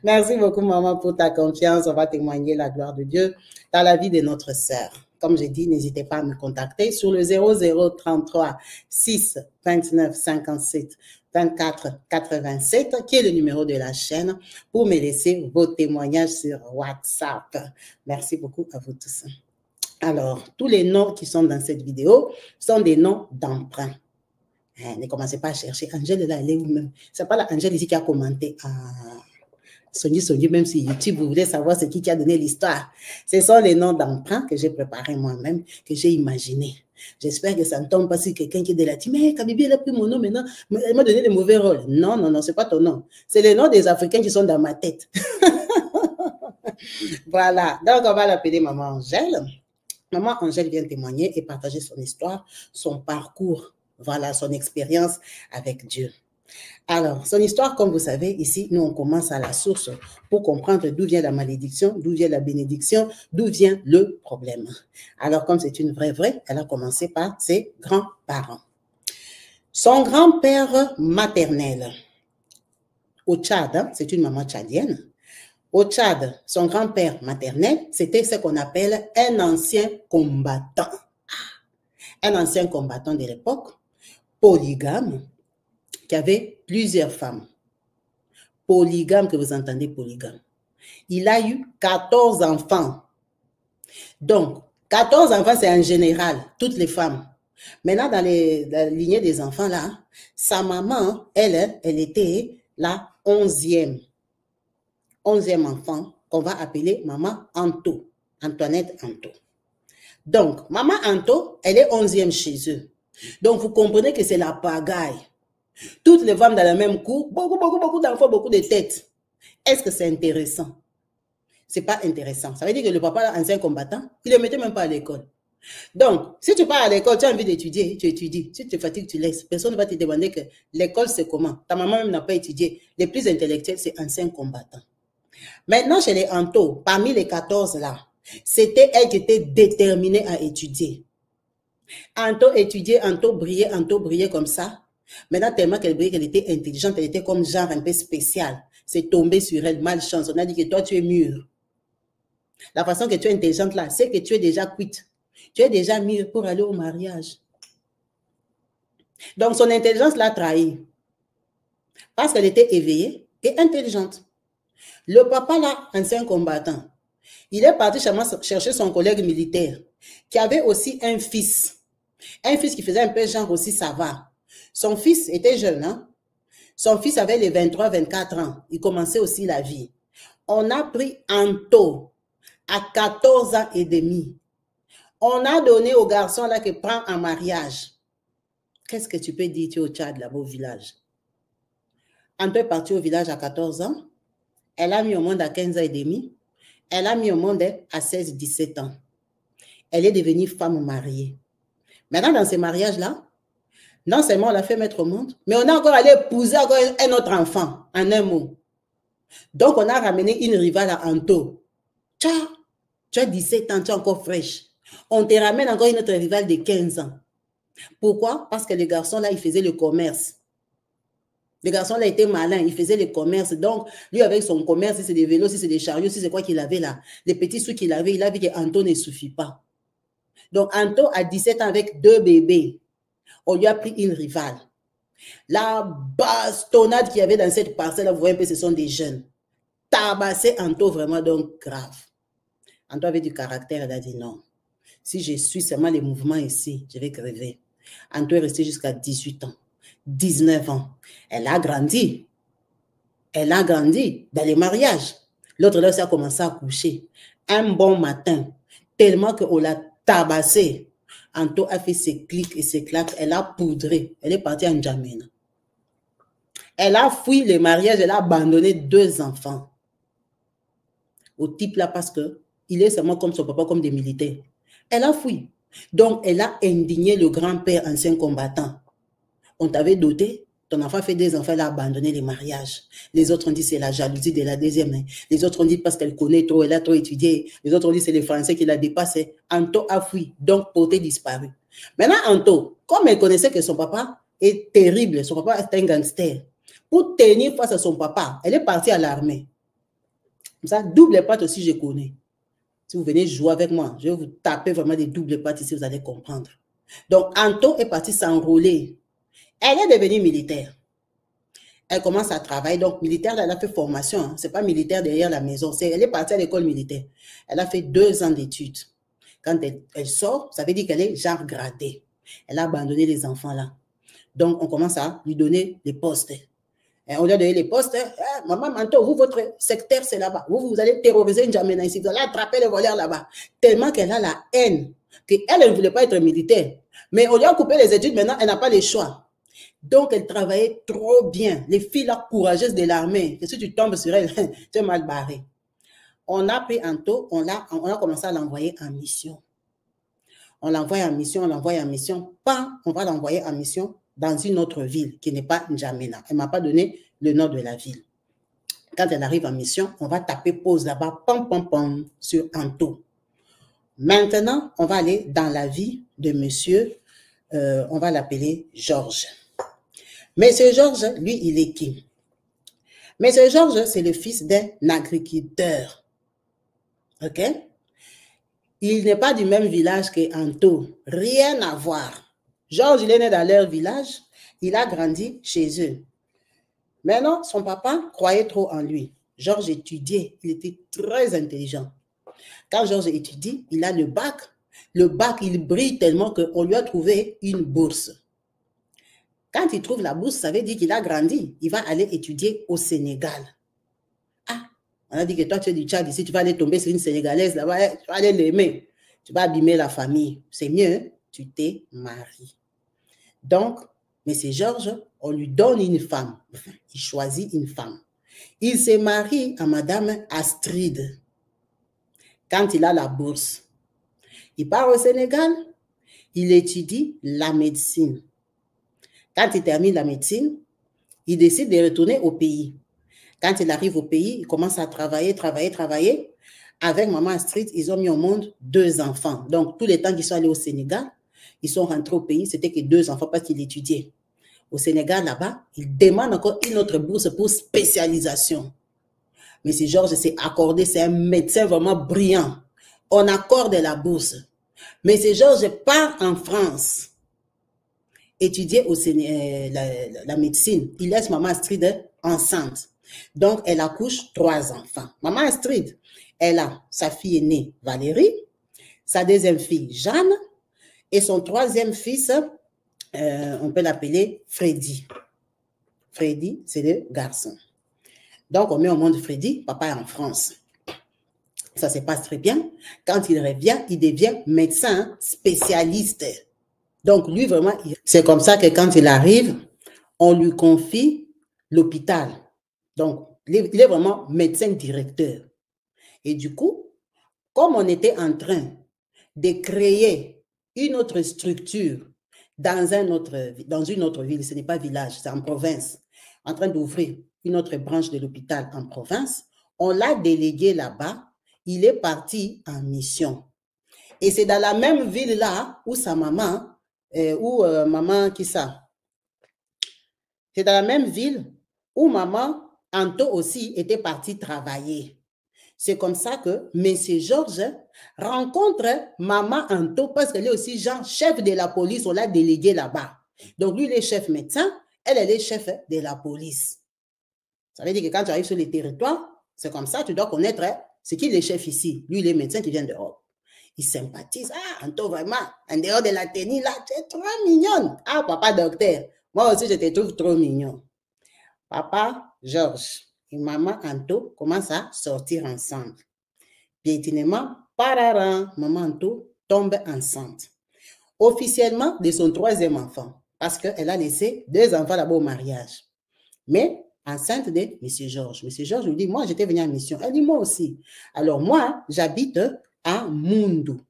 Merci beaucoup, maman, pour ta confiance. On va témoigner la gloire de Dieu dans la vie de notre sœur. Comme j'ai dit, n'hésitez pas à me contacter sur le 0033 6 29 57 24 87, qui est le numéro de la chaîne, pour me laisser vos témoignages sur WhatsApp. Merci beaucoup à vous tous. Alors, tous les noms qui sont dans cette vidéo sont des noms d'emprunt. Ne commencez pas à chercher. Angèle est là, elle est où-même? C'est pas la Angèle ici qui a commenté. Sonny, même si YouTube, vous voulez savoir c'est qui a donné l'histoire. Ce sont les noms d'emprunt que j'ai préparés moi-même, que j'ai imaginés. J'espère que ça ne tombe pas sur quelqu'un qui est de la team. Mais Kabibi, elle a pris mon nom maintenant. Elle m'a donné le mauvais rôle. Non, non, non, c'est pas ton nom. C'est les noms des Africains qui sont dans ma tête. Voilà. Donc, on va l'appeler Maman Angèle. Maman Angèle vient témoigner et partager son histoire, son parcours. Voilà, son expérience avec Dieu. Alors, son histoire, comme vous savez, ici, nous, on commence à la source pour comprendre d'où vient la malédiction, d'où vient la bénédiction, d'où vient le problème. Alors, comme c'est une vraie, elle a commencé par ses grands-parents. Son grand-père maternel, au Tchad, hein, c'est une maman tchadienne. Au Tchad, son grand-père maternel, c'était ce qu'on appelle un ancien combattant. Un ancien combattant de l'époque, polygame, qui avait plusieurs femmes. Polygame, que vous entendez, polygame. Il a eu 14 enfants. Donc, 14 enfants, c'est en général, toutes les femmes. Maintenant, dans la lignée des enfants, là, sa maman, elle était la 11e enfant, qu'on va appeler maman Anto, Antoinette Anto. Donc, maman Anto, elle est 11e chez eux. Donc, vous comprenez que c'est la pagaille. Toutes les femmes dans la même cour, beaucoup d'enfants, beaucoup de têtes. Est-ce que c'est intéressant? C'est pas intéressant. Ça veut dire que le papa, ancien combattant, il ne le mettait même pas à l'école. Donc, si tu pars à l'école, tu as envie d'étudier, tu étudies. Si tu te fatigues, tu laisses. Personne ne va te demander que l'école, c'est comment. Ta maman même n'a pas étudié. Les plus intellectuels, c'est ancien combattant. Maintenant, chez les Anto, parmi les 14 là, c'était elle qui était déterminée à étudier. Anto étudiait, Anto brillait comme ça. Maintenant, tellement qu'elle brillait, qu'elle était intelligente, elle était comme genre un peu spéciale. C'est tombé sur elle, malchance. On a dit que toi, tu es mûre. La façon que tu es intelligente là, c'est que tu es déjà quitte. Tu es déjà mûre pour aller au mariage. Donc, son intelligence l'a trahi. Parce qu'elle était éveillée et intelligente. Le papa là, ancien combattant, il est parti chercher son collègue militaire qui avait aussi un fils. Un fils qui faisait un peu genre aussi ça va. Son fils était jeune, hein? Son fils avait les 23-24 ans. Il commençait aussi la vie. On a pris Anto à 14 ans et demi. On a donné au garçon là qui prend en mariage. Qu'est-ce que tu peux dire, tu es au Tchad, là-bas au village? Anto est parti au village à 14 ans. Elle a mis au monde à 15 ans et demi. Elle a mis au monde à 16-17 ans. Elle est devenue femme mariée. Maintenant, dans ces mariages-là, non seulement on l'a fait mettre au monde, mais on a encore allé épouser encore un autre enfant, en un mot. Donc, on a ramené une rivale à Anto. Tu as 17 ans, tu es encore fraîche. On te ramène encore une autre rivale de 15 ans. Pourquoi? Parce que le garçon, là, il faisait le commerce. Le garçon, là, était malin, il faisait le commerce. Donc, lui, avec son commerce, si c'est des vélos, si c'est des chariots, si c'est quoi qu'il avait là, les petits sous qu'il avait, il a vu qu'Anto ne suffit pas. Donc, Anto, à 17 ans, avec 2 bébés, on lui a pris une rivale. La bastonnade qu'il y avait dans cette parcelle, vous voyez un peu, ce sont des jeunes. Tabassé Anto vraiment donc grave. Anto avait du caractère, elle a dit non. Si je suis seulement les mouvements ici, je vais crever. Anto est resté jusqu'à 18 ans, 19 ans. Elle a grandi. Elle a grandi dans les mariages. L'autre là, ça a commencé à coucher. Un bon matin, tellement qu'on l'a tabassé. Anto a fait ses clics et ses claques. Elle a poudré. Elle est partie en N'Djamena. Elle a fui le mariage. Elle a abandonné 2 enfants. Au type là parce que il est seulement comme son papa, comme des militaires. Elle a fui. Donc, elle a indigné le grand-père ancien combattant. On t'avait doté, ton enfant fait 2 enfants, elle a abandonné les mariages. Les autres ont dit c'est la jalousie de la deuxième. Les autres ont dit parce qu'elle connaît trop, elle a trop étudié. Les autres ont dit c'est les Français qui la dépassent. Anto a fui, donc porté disparu. Maintenant, Anto, comme elle connaissait que son papa est terrible, son papa est un gangster, Pour tenir face à son papa, elle est partie à l'armée. Comme ça, double patte aussi, je connais. Si vous venez jouer avec moi, je vais vous taper vraiment des doubles pattes ici, vous allez comprendre. Donc, Anto est partie s'enrôler. Elle est devenue militaire. Elle commence à travailler. Donc, militaire, elle a fait formation. Hein. Ce n'est pas militaire derrière la maison. Elle est partie à l'école militaire. Elle a fait 2 ans d'études. Quand elle sort, ça veut dire qu'elle est genre gradée. Elle a abandonné les enfants là. Donc, on commence à lui donner les postes. Et on lui a donné les postes. Maman Manto, vous, votre secteur, c'est là-bas. Vous allez terroriser N'Djamena ici. Vous allez attraper les voleurs là-bas. Tellement qu'elle a la haine. Elle ne voulait pas être militaire. Mais on lui a coupé les études. Maintenant, elle n'a pas le choix. Donc, elle travaillait trop bien. Les filles là, courageuses de l'armée. Et si tu tombes sur elle, tu es mal barré. On a pris Anto, on a commencé à l'envoyer en mission. On l'envoie en mission, on l'envoie en mission. Pas, on va l'envoyer en mission dans une autre ville qui n'est pas N'Djamena. Elle ne m'a pas donné le nom de la ville. Quand elle arrive en mission, on va taper pause là-bas, pom, pom, pom, sur Anto. Maintenant, on va aller dans la vie de monsieur, on va l'appeler Georges. Monsieur Georges, lui, il est qui? Monsieur Georges, c'est le fils d'un agriculteur. OK? Il n'est pas du même village que Anto. Rien à voir. Georges, il est né dans leur village. Il a grandi chez eux. Maintenant, son papa croyait trop en lui. Georges étudiait. Il était très intelligent. Quand Georges étudie, il a le bac. Le bac, il brille tellement qu'on lui a trouvé une bourse. Quand il trouve la bourse, ça veut dire qu'il a grandi. Il va aller étudier au Sénégal. Ah, on a dit que toi, tu es du Tchad ici, tu vas aller tomber sur une Sénégalaise là-bas, tu vas aller l'aimer. Tu vas abîmer la famille. C'est mieux, tu t'es marié. Donc, M. Georges, on lui donne une femme. Enfin, il choisit une femme. Il se marie à Madame Astrid. Quand il a la bourse, il part au Sénégal, il étudie la médecine. Quand il termine la médecine, il décide de retourner au pays. Quand il arrive au pays, il commence à travailler. Avec maman Astrid, ils ont mis au monde 2 enfants. Donc, tous les temps qu'ils sont allés au Sénégal, ils sont rentrés au pays, c'était que 2 enfants parce qu'il étudiait. Au Sénégal, là-bas, il demande encore une autre bourse pour spécialisation. Mais c'est Georges s'est accordé, c'est un médecin vraiment brillant. On accorde la bourse. Mais c'est Georges part en France, étudier la médecine. Il laisse maman Astrid enceinte. Donc, elle accouche 3 enfants. Maman Astrid, elle a sa fille aînée, Valérie, sa deuxième fille, Jeanne, et son 3e fils, on peut l'appeler Freddy. Freddy, c'est le garçon. Donc, on met au monde Freddy, papa est en France. Ça se passe très bien. Quand il revient, il devient médecin spécialiste. Donc, lui, vraiment, c'est comme ça que quand il arrive, on lui confie l'hôpital. Donc, il est vraiment médecin directeur. Et du coup, comme on était en train de créer une autre structure dans une autre ville, ce n'est pas village, c'est en province, en train d'ouvrir une autre branche de l'hôpital en province, on l'a délégué là-bas, il est parti en mission. Et c'est dans la même ville-là où sa maman, maman qui ça? C'est dans la même ville où maman Anto aussi était partie travailler. C'est comme ça que M. Georges rencontre maman Anto parce qu'elle est aussi genre chef de la police, on l'a délégué là-bas. Donc lui, il est chef médecin, elle est chef de la police. Ça veut dire que quand tu arrives sur les territoires, c'est comme ça, tu dois connaître c'est qui le chef ici. Lui, il est médecin qui vient d'Europe. Il sympathise. Ah, Anto, vraiment, en dehors de la tenue, là, tu es trop mignonne. Ah, papa docteur, moi aussi, je te trouve trop mignon. Papa Georges et maman Anto commencent à sortir ensemble. Piétinement, pararan, maman Anto tombe enceinte. Officiellement de son 3e enfant, parce qu'elle a laissé 2 enfants là-bas au mariage. Mais enceinte de M. Georges. M. Georges lui dit, moi, j'étais venu en mission. Elle dit, moi aussi. Alors, moi, j'habite à Moundou.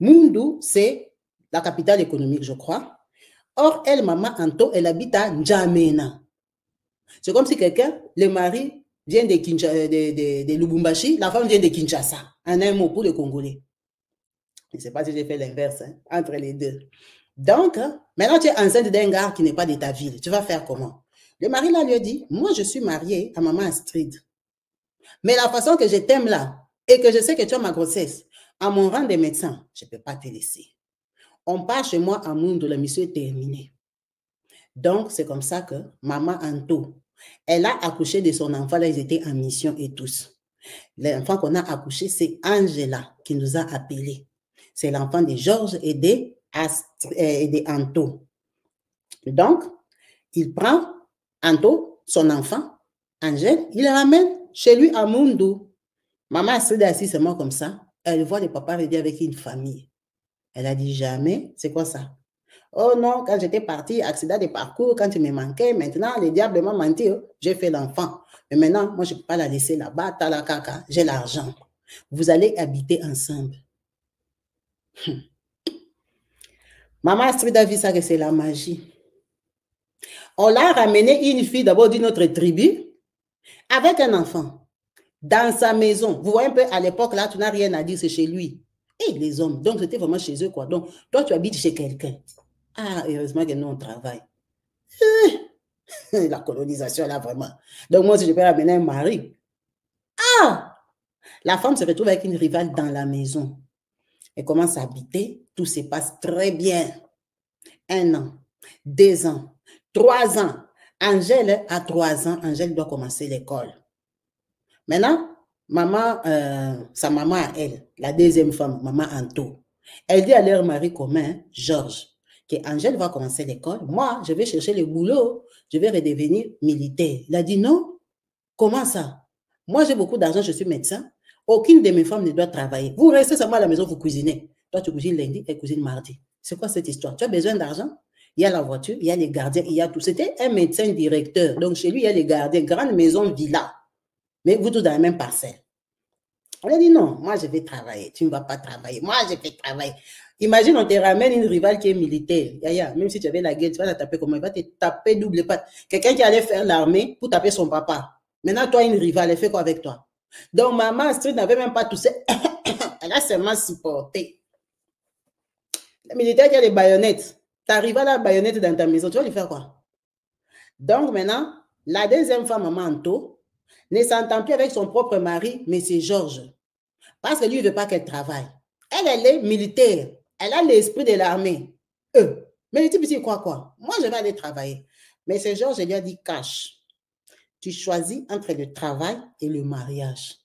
Moundou, c'est la capitale économique, je crois. Or, elle, maman Anto, elle habite à N'Djamena. C'est comme si quelqu'un, le mari vient de Lubumbashi, la femme vient de Kinshasa. En un mot, pour les Congolais. Je ne sais pas si j'ai fait l'inverse entre les deux. Donc, maintenant, tu es enceinte d'un gars qui n'est pas de ta ville. Tu vas faire comment? Le mari là lui a dit, moi je suis mariée à maman Astrid. Mais la façon que je t'aime là, et que je sais que tu as ma grossesse, à mon rang de médecin, je ne peux pas te laisser. On part chez moi à Mundo, le monsieur est terminé. Donc, c'est comme ça que maman Anto, elle a accouché de son enfant, là, ils étaient en mission et tous. L'enfant qu'on a accouché, c'est Angela qui nous a appelés. C'est l'enfant de Georges et de Anto. Donc, il prend Anto, son enfant, Angèle, il le ramène chez lui à Mundo. Maman Astrid est assise seulement comme ça. Elle voit le papa venir avec une famille. Elle a dit jamais, c'est quoi ça? Oh non, quand j'étais partie, accident de parcours, quand tu me manquais, maintenant, le diable m'a menti, j'ai fait l'enfant. Mais maintenant, moi, je ne peux pas la laisser là-bas, t'as la caca, j'ai l'argent. Vous allez habiter ensemble. Maman Astrid a vu ça que c'est la magie. On l'a ramené une fille d'abord d'une autre tribu avec un enfant dans sa maison. Vous voyez un peu à l'époque, là, tu n'as rien à dire, c'est chez lui. Et les hommes, donc c'était vraiment chez eux, quoi. Donc, toi, tu habites chez quelqu'un. Ah, heureusement que nous, on travaille. La colonisation, là, vraiment. Donc, moi, si je peux ramener un mari. Ah! La femme se retrouve avec une rivale dans la maison. Elle commence à habiter. Tout se passe très bien. 1 an, 2 ans, 3 ans. Angèle a 3 ans. Angèle doit commencer l'école. Maintenant, maman, sa maman à elle, la deuxième femme, maman Anto, elle dit à leur mari commun, Georges, que Angèle va commencer l'école. Moi, je vais chercher le boulot. Je vais redevenir militaire. Il a dit non. Comment ça? Moi, j'ai beaucoup d'argent, je suis médecin. Aucune de mes femmes ne doit travailler. Vous restez seulement à la maison, vous cuisinez. Toi, tu cuisines lundi, elle cuisine mardi. C'est quoi cette histoire? Tu as besoin d'argent? Il y a la voiture, il y a les gardiens, il y a tout. C'était un médecin directeur. Donc, chez lui, il y a les gardiens. Grande maison, villa. Mais vous tous dans la même parcelle. On a dit non, moi, je vais travailler. Tu ne vas pas travailler. Moi, je vais travailler. Imagine, on te ramène une rivale qui est militaire. Yaya, même si tu avais la guerre, tu vas la taper comment? Il va te taper double patte. Quelqu'un qui allait faire l'armée pour taper son papa. Maintenant, toi, une rivale, elle fait quoi avec toi? Donc, maman Astrid n'avait même pas toussé. Elle a seulement supporté. Le militaire qui a les baïonnettes. Tu arrives à la baïonnette dans ta maison, tu vas lui faire quoi? Donc, maintenant, la deuxième femme, maman Anto, ne s'entend plus avec son propre mari, mais c'est Georges. Parce que lui, il ne veut pas qu'elle travaille. Elle est militaire. Elle a l'esprit de l'armée. Mais le type ici, quoi? Moi, je vais aller travailler. Mais c'est Georges, il lui a dit, cache. Tu choisis entre le travail et le mariage.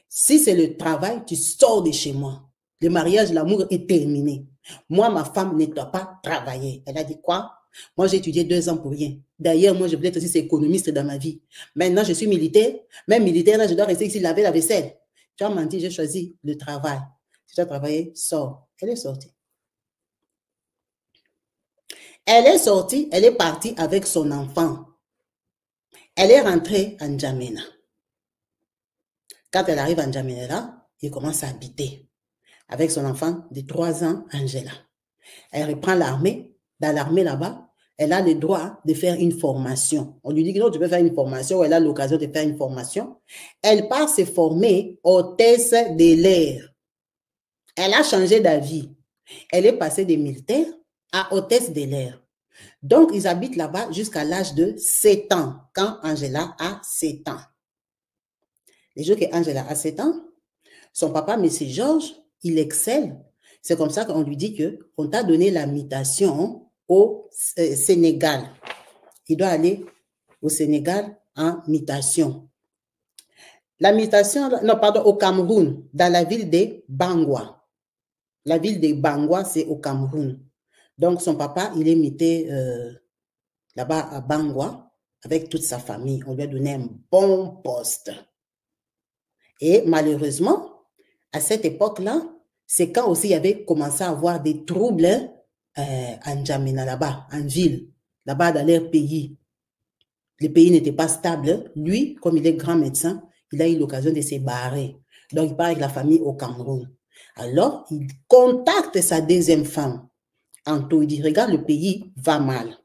Si c'est le travail, tu sors de chez moi. Le mariage, l'amour est terminé. Moi, ma femme ne doit pas travailler. Elle a dit quoi? Moi, j'ai étudié 2 ans pour rien. D'ailleurs, moi, je voulais être aussi économiste dans ma vie. Maintenant, je suis militaire. Même militaire, là, je dois rester ici, laver la vaisselle. Tu as menti, j'ai choisi le travail. Si tu as travaillé, sors. Elle est sortie. Elle est sortie, elle est partie avec son enfant. Elle est rentrée à N'Djamena. Quand elle arrive à N'Djamena, là, il commence à habiter avec son enfant de 3 ans, Angela. Elle reprend l'armée. Dans l'armée là-bas, elle a le droit de faire une formation. On lui dit que non, tu peux faire une formation, elle a l'occasion de faire une formation. Elle part se former hôtesse de l'air. Elle a changé d'avis. Elle est passée des militaires à hôtesse de l'air. Donc, ils habitent là-bas jusqu'à l'âge de 7 ans, quand Angela a 7 ans. Les jours que Angela a 7 ans, son papa, M. Georges, il excelle. C'est comme ça qu'on lui dit qu'on t'a donné la mutation au Sénégal. Il doit aller au Sénégal en mutation. La mutation, non, pardon, au Cameroun, dans la ville de Bangwa. La ville de Bangwa, c'est au Cameroun. Donc, son papa, il est muté là-bas à Bangwa avec toute sa famille. On lui a donné un bon poste. Et malheureusement, à cette époque-là, c'est quand aussi il y avait commencé à avoir des troubles en N'Djamena là-bas, en ville, là-bas dans leur pays. Le pays n'était pas stable. Lui, comme il est grand médecin, il a eu l'occasion de se barrer. Donc, il part avec la famille au Cameroun. Alors, il contacte sa deuxième femme. Anto, il dit, regarde, le pays va mal.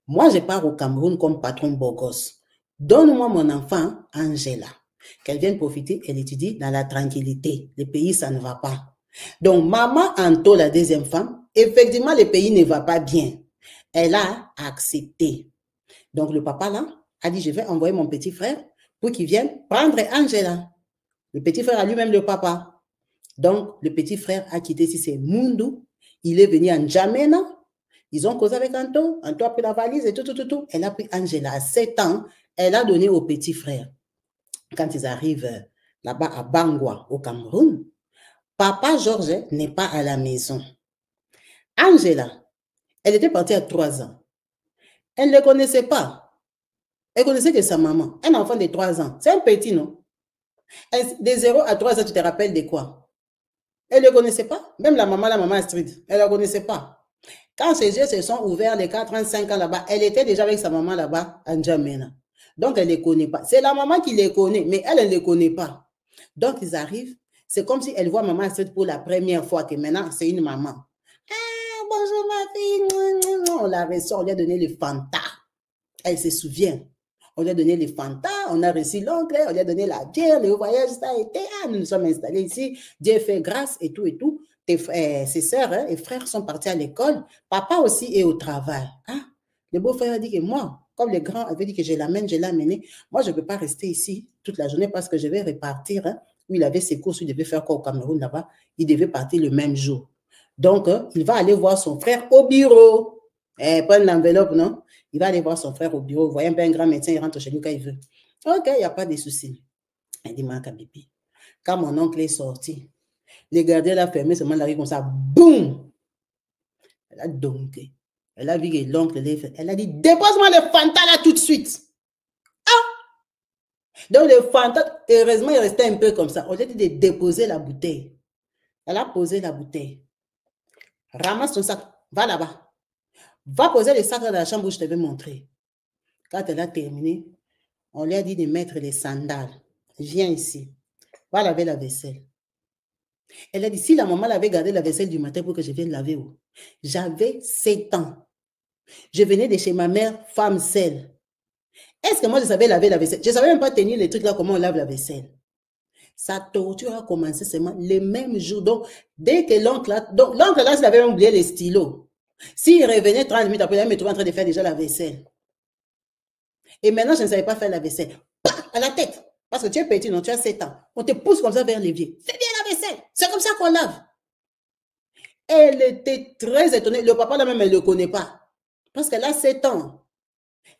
Moi, je pars au Cameroun comme patron beau gosse. Donne-moi mon enfant, Angela. Qu'elle vienne profiter, elle étudie dans la tranquillité. Le pays, ça ne va pas. Donc, maman Anto, la deuxième femme, effectivement, le pays ne va pas bien. Elle a accepté. Donc, le papa, là, a dit, je vais envoyer mon petit frère pour qu'il vienne prendre Angela. Le petit frère a lui-même le papa. Donc, le petit frère a quitté ici, c'est Mundu. Il est venu à N'Djamena. Ils ont causé avec Anto. Anto a pris la valise et tout. Elle a pris Angela à 7 ans. Elle a donné au petit frère. Quand ils arrivent là-bas à Bangwa, au Cameroun, papa Georges n'est pas à la maison. Angela, elle était partie à 3 ans. Elle ne le connaissait pas. Elle connaissait que sa maman. Un enfant de 3 ans. C'est un petit, non? De 0 à 3 ans, tu te rappelles de quoi? Elle ne le connaissait pas. Même la maman Astrid, elle ne la connaissait pas. Quand ses yeux se sont ouverts, les 4-5 ans là-bas, elle était déjà avec sa maman là-bas, à N'Djamena. Donc, elle ne les connaît pas. C'est la maman qui les connaît, mais elle ne les connaît pas. Donc, ils arrivent. C'est comme si elle voit maman Astrid pour la première fois, que maintenant, c'est une maman. Ah, bonjour ma fille. On la reçoit, on lui a donné le Fanta. Elle se souvient. On lui a donné les Fanta, on a reçu l'oncle, on lui a donné la bière, le voyage, ça a été, nous nous sommes installés ici, Dieu fait grâce et tout. Ses sœurs et frères sont partis à l'école, papa aussi est au travail. Ah, le beau-frère a dit que moi, comme le grand avait dit que je l'amène, je l'ai amené, moi je ne peux pas rester ici toute la journée parce que je vais repartir. Où il avait ses courses, il devait faire quoi au Cameroun là-bas, il devait partir le même jour. Donc, il va aller voir son frère au bureau. Prendre l'enveloppe, non? Il va aller voir son frère au bureau. Vous voyez un peu un grand médecin, il rentre chez lui quand il veut. Ok, il n'y a pas de souci. Elle dit, Marc Bibi, quand mon oncle est sorti, le gardien l'a fermé seulement la rue comme ça. Boum! Elle a donké. Elle a vu que l'oncle l'a fait. Elle a dit, dépose-moi le Fanta là tout de suite. Ah! Donc le Fanta, heureusement, il restait un peu comme ça. Au lieu de déposer la bouteille, elle a posé la bouteille. Ramasse ton sac, va là-bas. Va poser le sac dans la chambre où je te vais montrer. Quand elle a terminé, on lui a dit de mettre les sandales. Viens ici. Va laver la vaisselle. Elle a dit, si la maman avait gardé la vaisselle du matin pour que je vienne laver où? J'avais 7 ans. Je venais de chez ma mère, femme seule. Est-ce que moi, je savais laver la vaisselle? Je ne savais même pas tenir les trucs là, comment on lave la vaisselle. Sa torture a commencé seulement le même jour. Donc, dès que l'oncle là, s'il avait même oublié les stylos. S'il revenait 30 minutes après, il me trouvait en train de faire déjà la vaisselle. Et maintenant, je ne savais pas faire la vaisselle. À la tête. Parce que tu es petit, non, tu as 7 ans. On te pousse comme ça vers les vieux. Fais bien la vaisselle. C'est comme ça qu'on lave. Elle était très étonnée. Le papa, là même, elle ne le connaît pas. Parce qu'elle a 7 ans.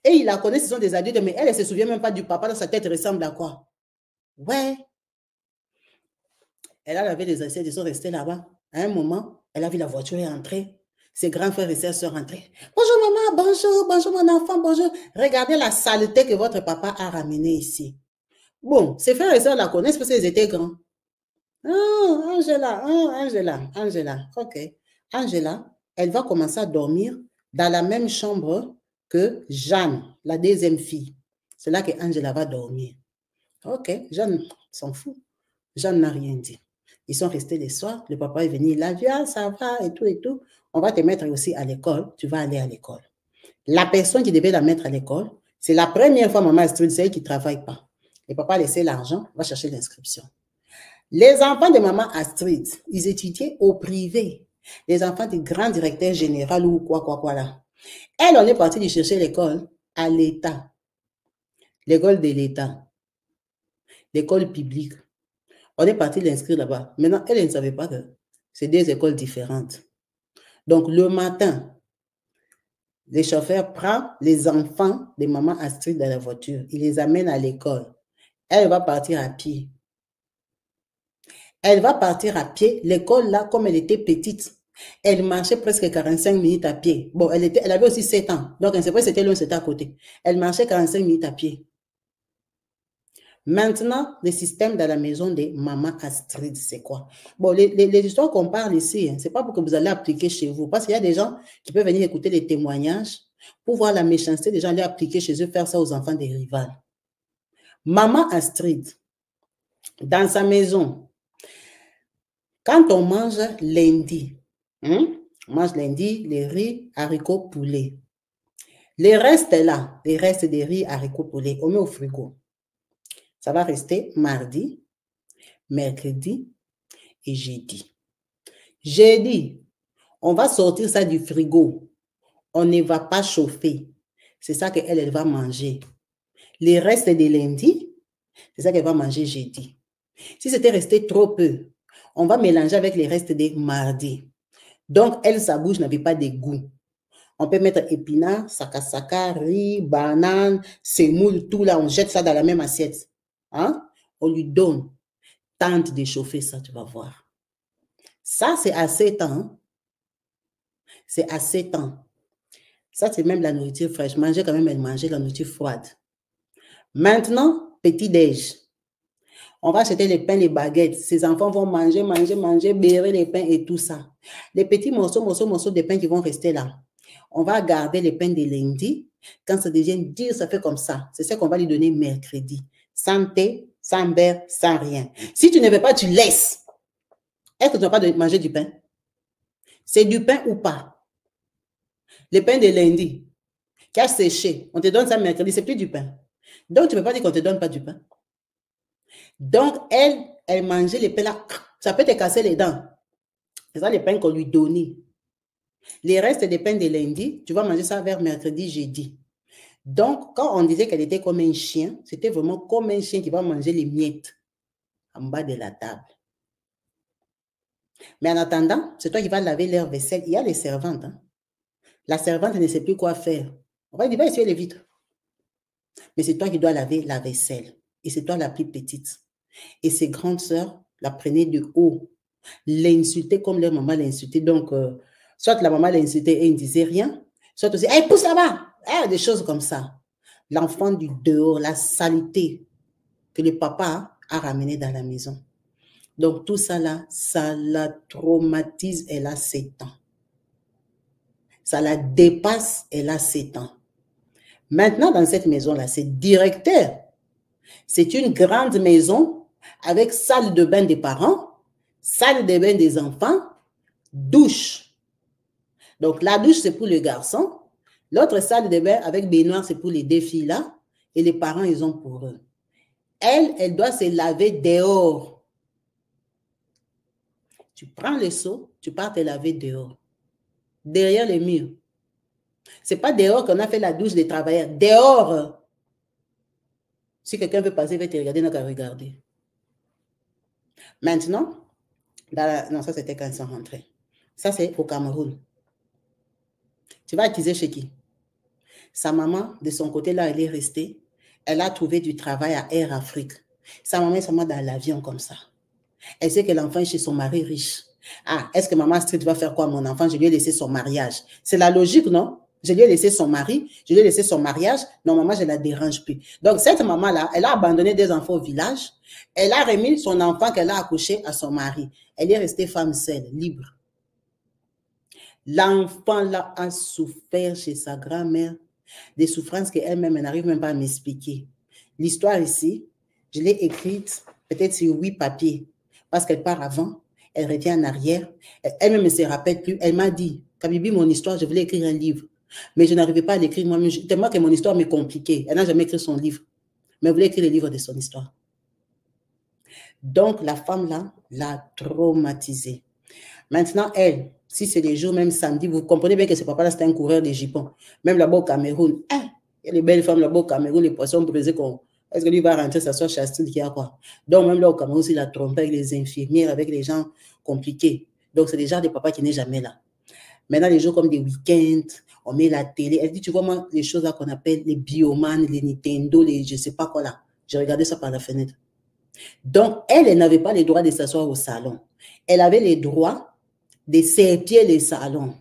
Et il la connaît, ce sont des adultes, mais elle ne se souvient même pas du papa. Dans sa tête ressemble à quoi? Ouais. Elle a lavé les assiettes, ils sont restés là-bas. À un moment, elle a vu la voiture entrer. Ses grands frères et sœurs sont rentrés. Bonjour maman, bonjour mon enfant, bonjour. Regardez la saleté que votre papa a ramenée ici. Bon, ses frères et sœurs la connaissent parce qu'ils étaient grands. Oh, Angela. Ok. Angela, elle va commencer à dormir dans la même chambre que Jeanne, la deuxième fille. C'est là que Angela va dormir. Ok, Jeanne s'en fout. Jeanne n'a rien dit. Ils sont restés les soirs. Le papa est venu. Il a dit, ah, ça va et tout. On va te mettre aussi à l'école. Tu vas aller à l'école. La personne qui devait la mettre à l'école, c'est la première fois, maman Astrid, c'est elle qui ne travaille pas. Le papa a laissé l'argent, va chercher l'inscription. Les enfants de maman Astrid, ils étudiaient au privé. Les enfants du grand directeur général ou quoi là. Elle, on est parti de chercher l'école à l'État. L'école de l'État. L'école publique. On est parti l'inscrire là-bas. Maintenant, elle ne savait pas que c'est des écoles différentes. Donc, le matin, le chauffeur prend les enfants de maman Astrid dans la voiture. Il les amène à l'école. Elle va partir à pied. L'école, là, comme elle était petite, elle marchait presque 45 minutes à pied. Bon, elle avait aussi 7 ans. Donc, elle ne sait pas si c'était loin, c'était à côté. Elle marchait 45 minutes à pied. Maintenant, le système dans la maison de maman Astrid, c'est quoi? Bon, les histoires qu'on parle ici, ce n'est pas pour que vous allez appliquer chez vous. Parce qu'il y a des gens qui peuvent venir écouter les témoignages pour voir la méchanceté des gens, aller appliquer chez eux, faire ça aux enfants des rivales. Maman Astrid, dans sa maison, quand on mange lundi, on mange lundi les riz, haricots, poulet. Les restes là, les restes des riz, haricots, poulet, on met au frigo. Ça va rester mardi, mercredi et jeudi. Jeudi, on va sortir ça du frigo. On ne va pas chauffer. c'est ça qu'elle elle va manger. Les restes de lundi, c'est ça qu'elle va manger jeudi. Si c'était resté trop peu, on va mélanger avec les restes des mardis. Donc, elle, sa bouche n'avait pas de goût. On peut mettre épinards, sakasaka, riz, banane, semoule, tout là, on jette ça dans la même assiette. Hein? On lui donne. Tente de chauffer ça, tu vas voir. Ça, c'est à 7 ans. C'est à 7 ans. Ça, c'est même la nourriture fraîche. Manger quand même, elle mangeait la nourriture froide. Maintenant, petit-déj. On va acheter les pains, les baguettes. Ces enfants vont manger, bérer les pains et tout ça. Les petits morceaux de pain qui vont rester là. On va garder les pains de lundi. Quand ça devient dur, ça fait comme ça. C'est ce qu'on va lui donner mercredi. Sans thé, sans beurre, sans rien. Si tu ne veux pas, tu laisses. Est-ce que tu ne vas pas manger du pain? C'est du pain ou pas? Le pain de lundi, qui a séché, on te donne ça mercredi, c'est plus du pain. Donc, tu ne peux pas dire qu'on ne te donne pas du pain. Donc, elle mangeait les pains là. Ça peut te casser les dents. C'est ça les pains qu'on lui donnait. Les restes des pains de lundi, tu vas manger ça vers mercredi, jeudi. Donc, quand on disait qu'elle était comme un chien, c'était vraiment comme un chien qui va manger les miettes en bas de la table. Mais en attendant, c'est toi qui vas laver leur vaisselle. Il y a les servantes. Hein. La servante ne sait plus quoi faire. On va dire, va essuyer les vitres. Mais c'est toi qui dois laver la vaisselle. Et c'est toi la plus petite. Et ses grandes sœurs la prenaient de haut. L'insultaient comme leur maman l'insultait. Donc, soit la maman l'insultait et il ne disait rien, soit aussi, hey, pousse là-bas! Des choses comme ça. L'enfant du dehors, la saleté que le papa a ramené dans la maison. Donc, tout ça là, ça la traumatise, elle a 7 ans. Ça la dépasse, elle a 7 ans. Maintenant, dans cette maison-là, c'est directeur. C'est une grande maison avec salle de bain des parents, salle de bain des enfants, douche. Donc, la douche, c'est pour le garçon. L'autre salle de bain avec baignoire, c'est pour les deux filles-là. Et les parents, ils ont pour eux. Elle doit se laver dehors. Tu prends le seau, tu pars te laver dehors. Derrière les murs. Ce n'est pas dehors qu'on a fait la douche des travailleurs. Dehors. Si quelqu'un veut passer, il va te regarder, il n'a qu'à regarder. Maintenant, non, ça c'était quand ils sont rentrés. Ça, c'est au Cameroun. Tu vas accuser chez qui? Sa maman, de son côté, là, elle est restée. Elle a trouvé du travail à Air Afrique. Sa maman est seulement dans l'avion comme ça. Elle sait que l'enfant est chez son mari riche. Ah, est-ce que maman Street va faire quoi à mon enfant? Je lui ai laissé son mariage. C'est la logique, non? Je lui ai laissé son mari, je lui ai laissé son mariage. Normalement, je ne la dérange plus. Donc, cette maman-là, elle a abandonné des enfants au village. Elle a remis son enfant qu'elle a accouché à son mari. Elle est restée femme seule, libre. L'enfant-là a souffert chez sa grand-mère des souffrances qu'elle-même n'arrive même pas à m'expliquer. L'histoire ici, je l'ai écrite peut-être sur 8 papiers parce qu'elle part avant, elle revient en arrière, elle-même ne se rappelle plus. Elle m'a dit, Kabibi, mon histoire, je voulais écrire un livre, mais je n'arrivais pas à l'écrire moi-même, tellement que mon histoire m'est compliquée. Elle n'a jamais écrit son livre, mais elle voulait écrire le livre de son histoire. Donc, la femme-là l'a traumatisée. Maintenant, elle, si c'est les jours, même samedi, vous comprenez bien que ce papa-là, c'était un coureur de jupons. Même là-bas au Cameroun, il y a les belles femmes là-bas au Cameroun, les poissons brisés. Est-ce que lui va rentrer, s'asseoir chez Astrid qui a quoi? Donc, même là au Cameroun, il a trompé avec les infirmières, avec les gens compliqués. Donc, c'est déjà des papas qui n'est jamais là. Maintenant, les jours comme des week-ends, on met la télé. Elle dit, tu vois, moi, les choses là qu'on appelle les bioman, les Nintendo, les je ne sais pas quoi là. J'ai regardé ça par la fenêtre. Donc, elle n'avait pas le droit de s'asseoir au salon. Elle avait les droits de serpiller les salons,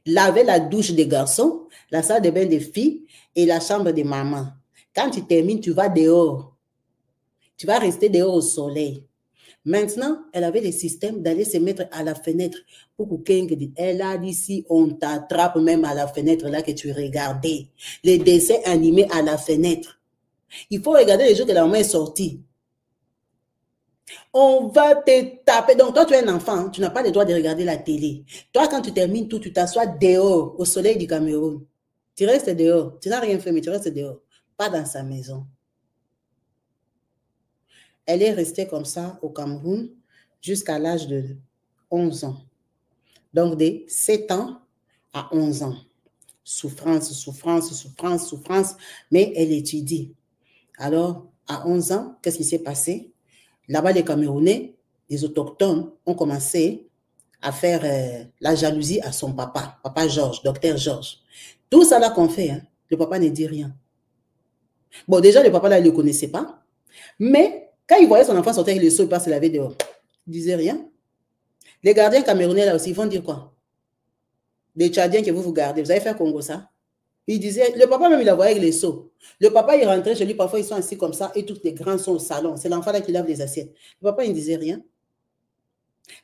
laver la douche des garçons, la salle de bain des filles et la chambre des mamans. Quand tu termines, tu vas dehors. Tu vas rester dehors au soleil. Maintenant, elle avait le système d'aller se mettre à la fenêtre pour que quelqu'un dise, elle a dit si on t'attrape même à la fenêtre là que tu regardais, les dessins animés à la fenêtre. Il faut regarder les jours que la maman est sortie. On va te taper. Donc, toi, tu es un enfant, tu n'as pas le droit de regarder la télé. Toi, quand tu termines tout, tu t'assois dehors, au soleil du Cameroun. Tu restes dehors. Tu n'as rien fait, mais tu restes dehors. Pas dans sa maison. Elle est restée comme ça au Cameroun jusqu'à l'âge de 11 ans. Donc, de 7 ans à 11 ans. Souffrance, souffrance, souffrance, souffrance, mais elle étudie. Alors, à 11 ans, qu'est-ce qui s'est passé? Là-bas, les Camerounais, les autochtones, ont commencé à faire la jalousie à son papa, papa Georges, docteur Georges. Tout ça là qu'on fait, hein, le papa ne dit rien. Bon, déjà, le papa là, il ne le connaissait pas, mais quand il voyait son enfant sortir avec le seau, il passe se laver dehors. Il ne disait rien. Les gardiens camerounais là aussi, ils vont dire quoi? Les Tchadiens que vous gardez, vous allez faire Congo ça? Il disait, le papa même, il la voyait avec les seaux. Le papa, il rentrait chez lui, parfois ils sont assis comme ça, et tous les grands sont au salon. C'est l'enfant là qui lave les assiettes. Le papa, il ne disait rien.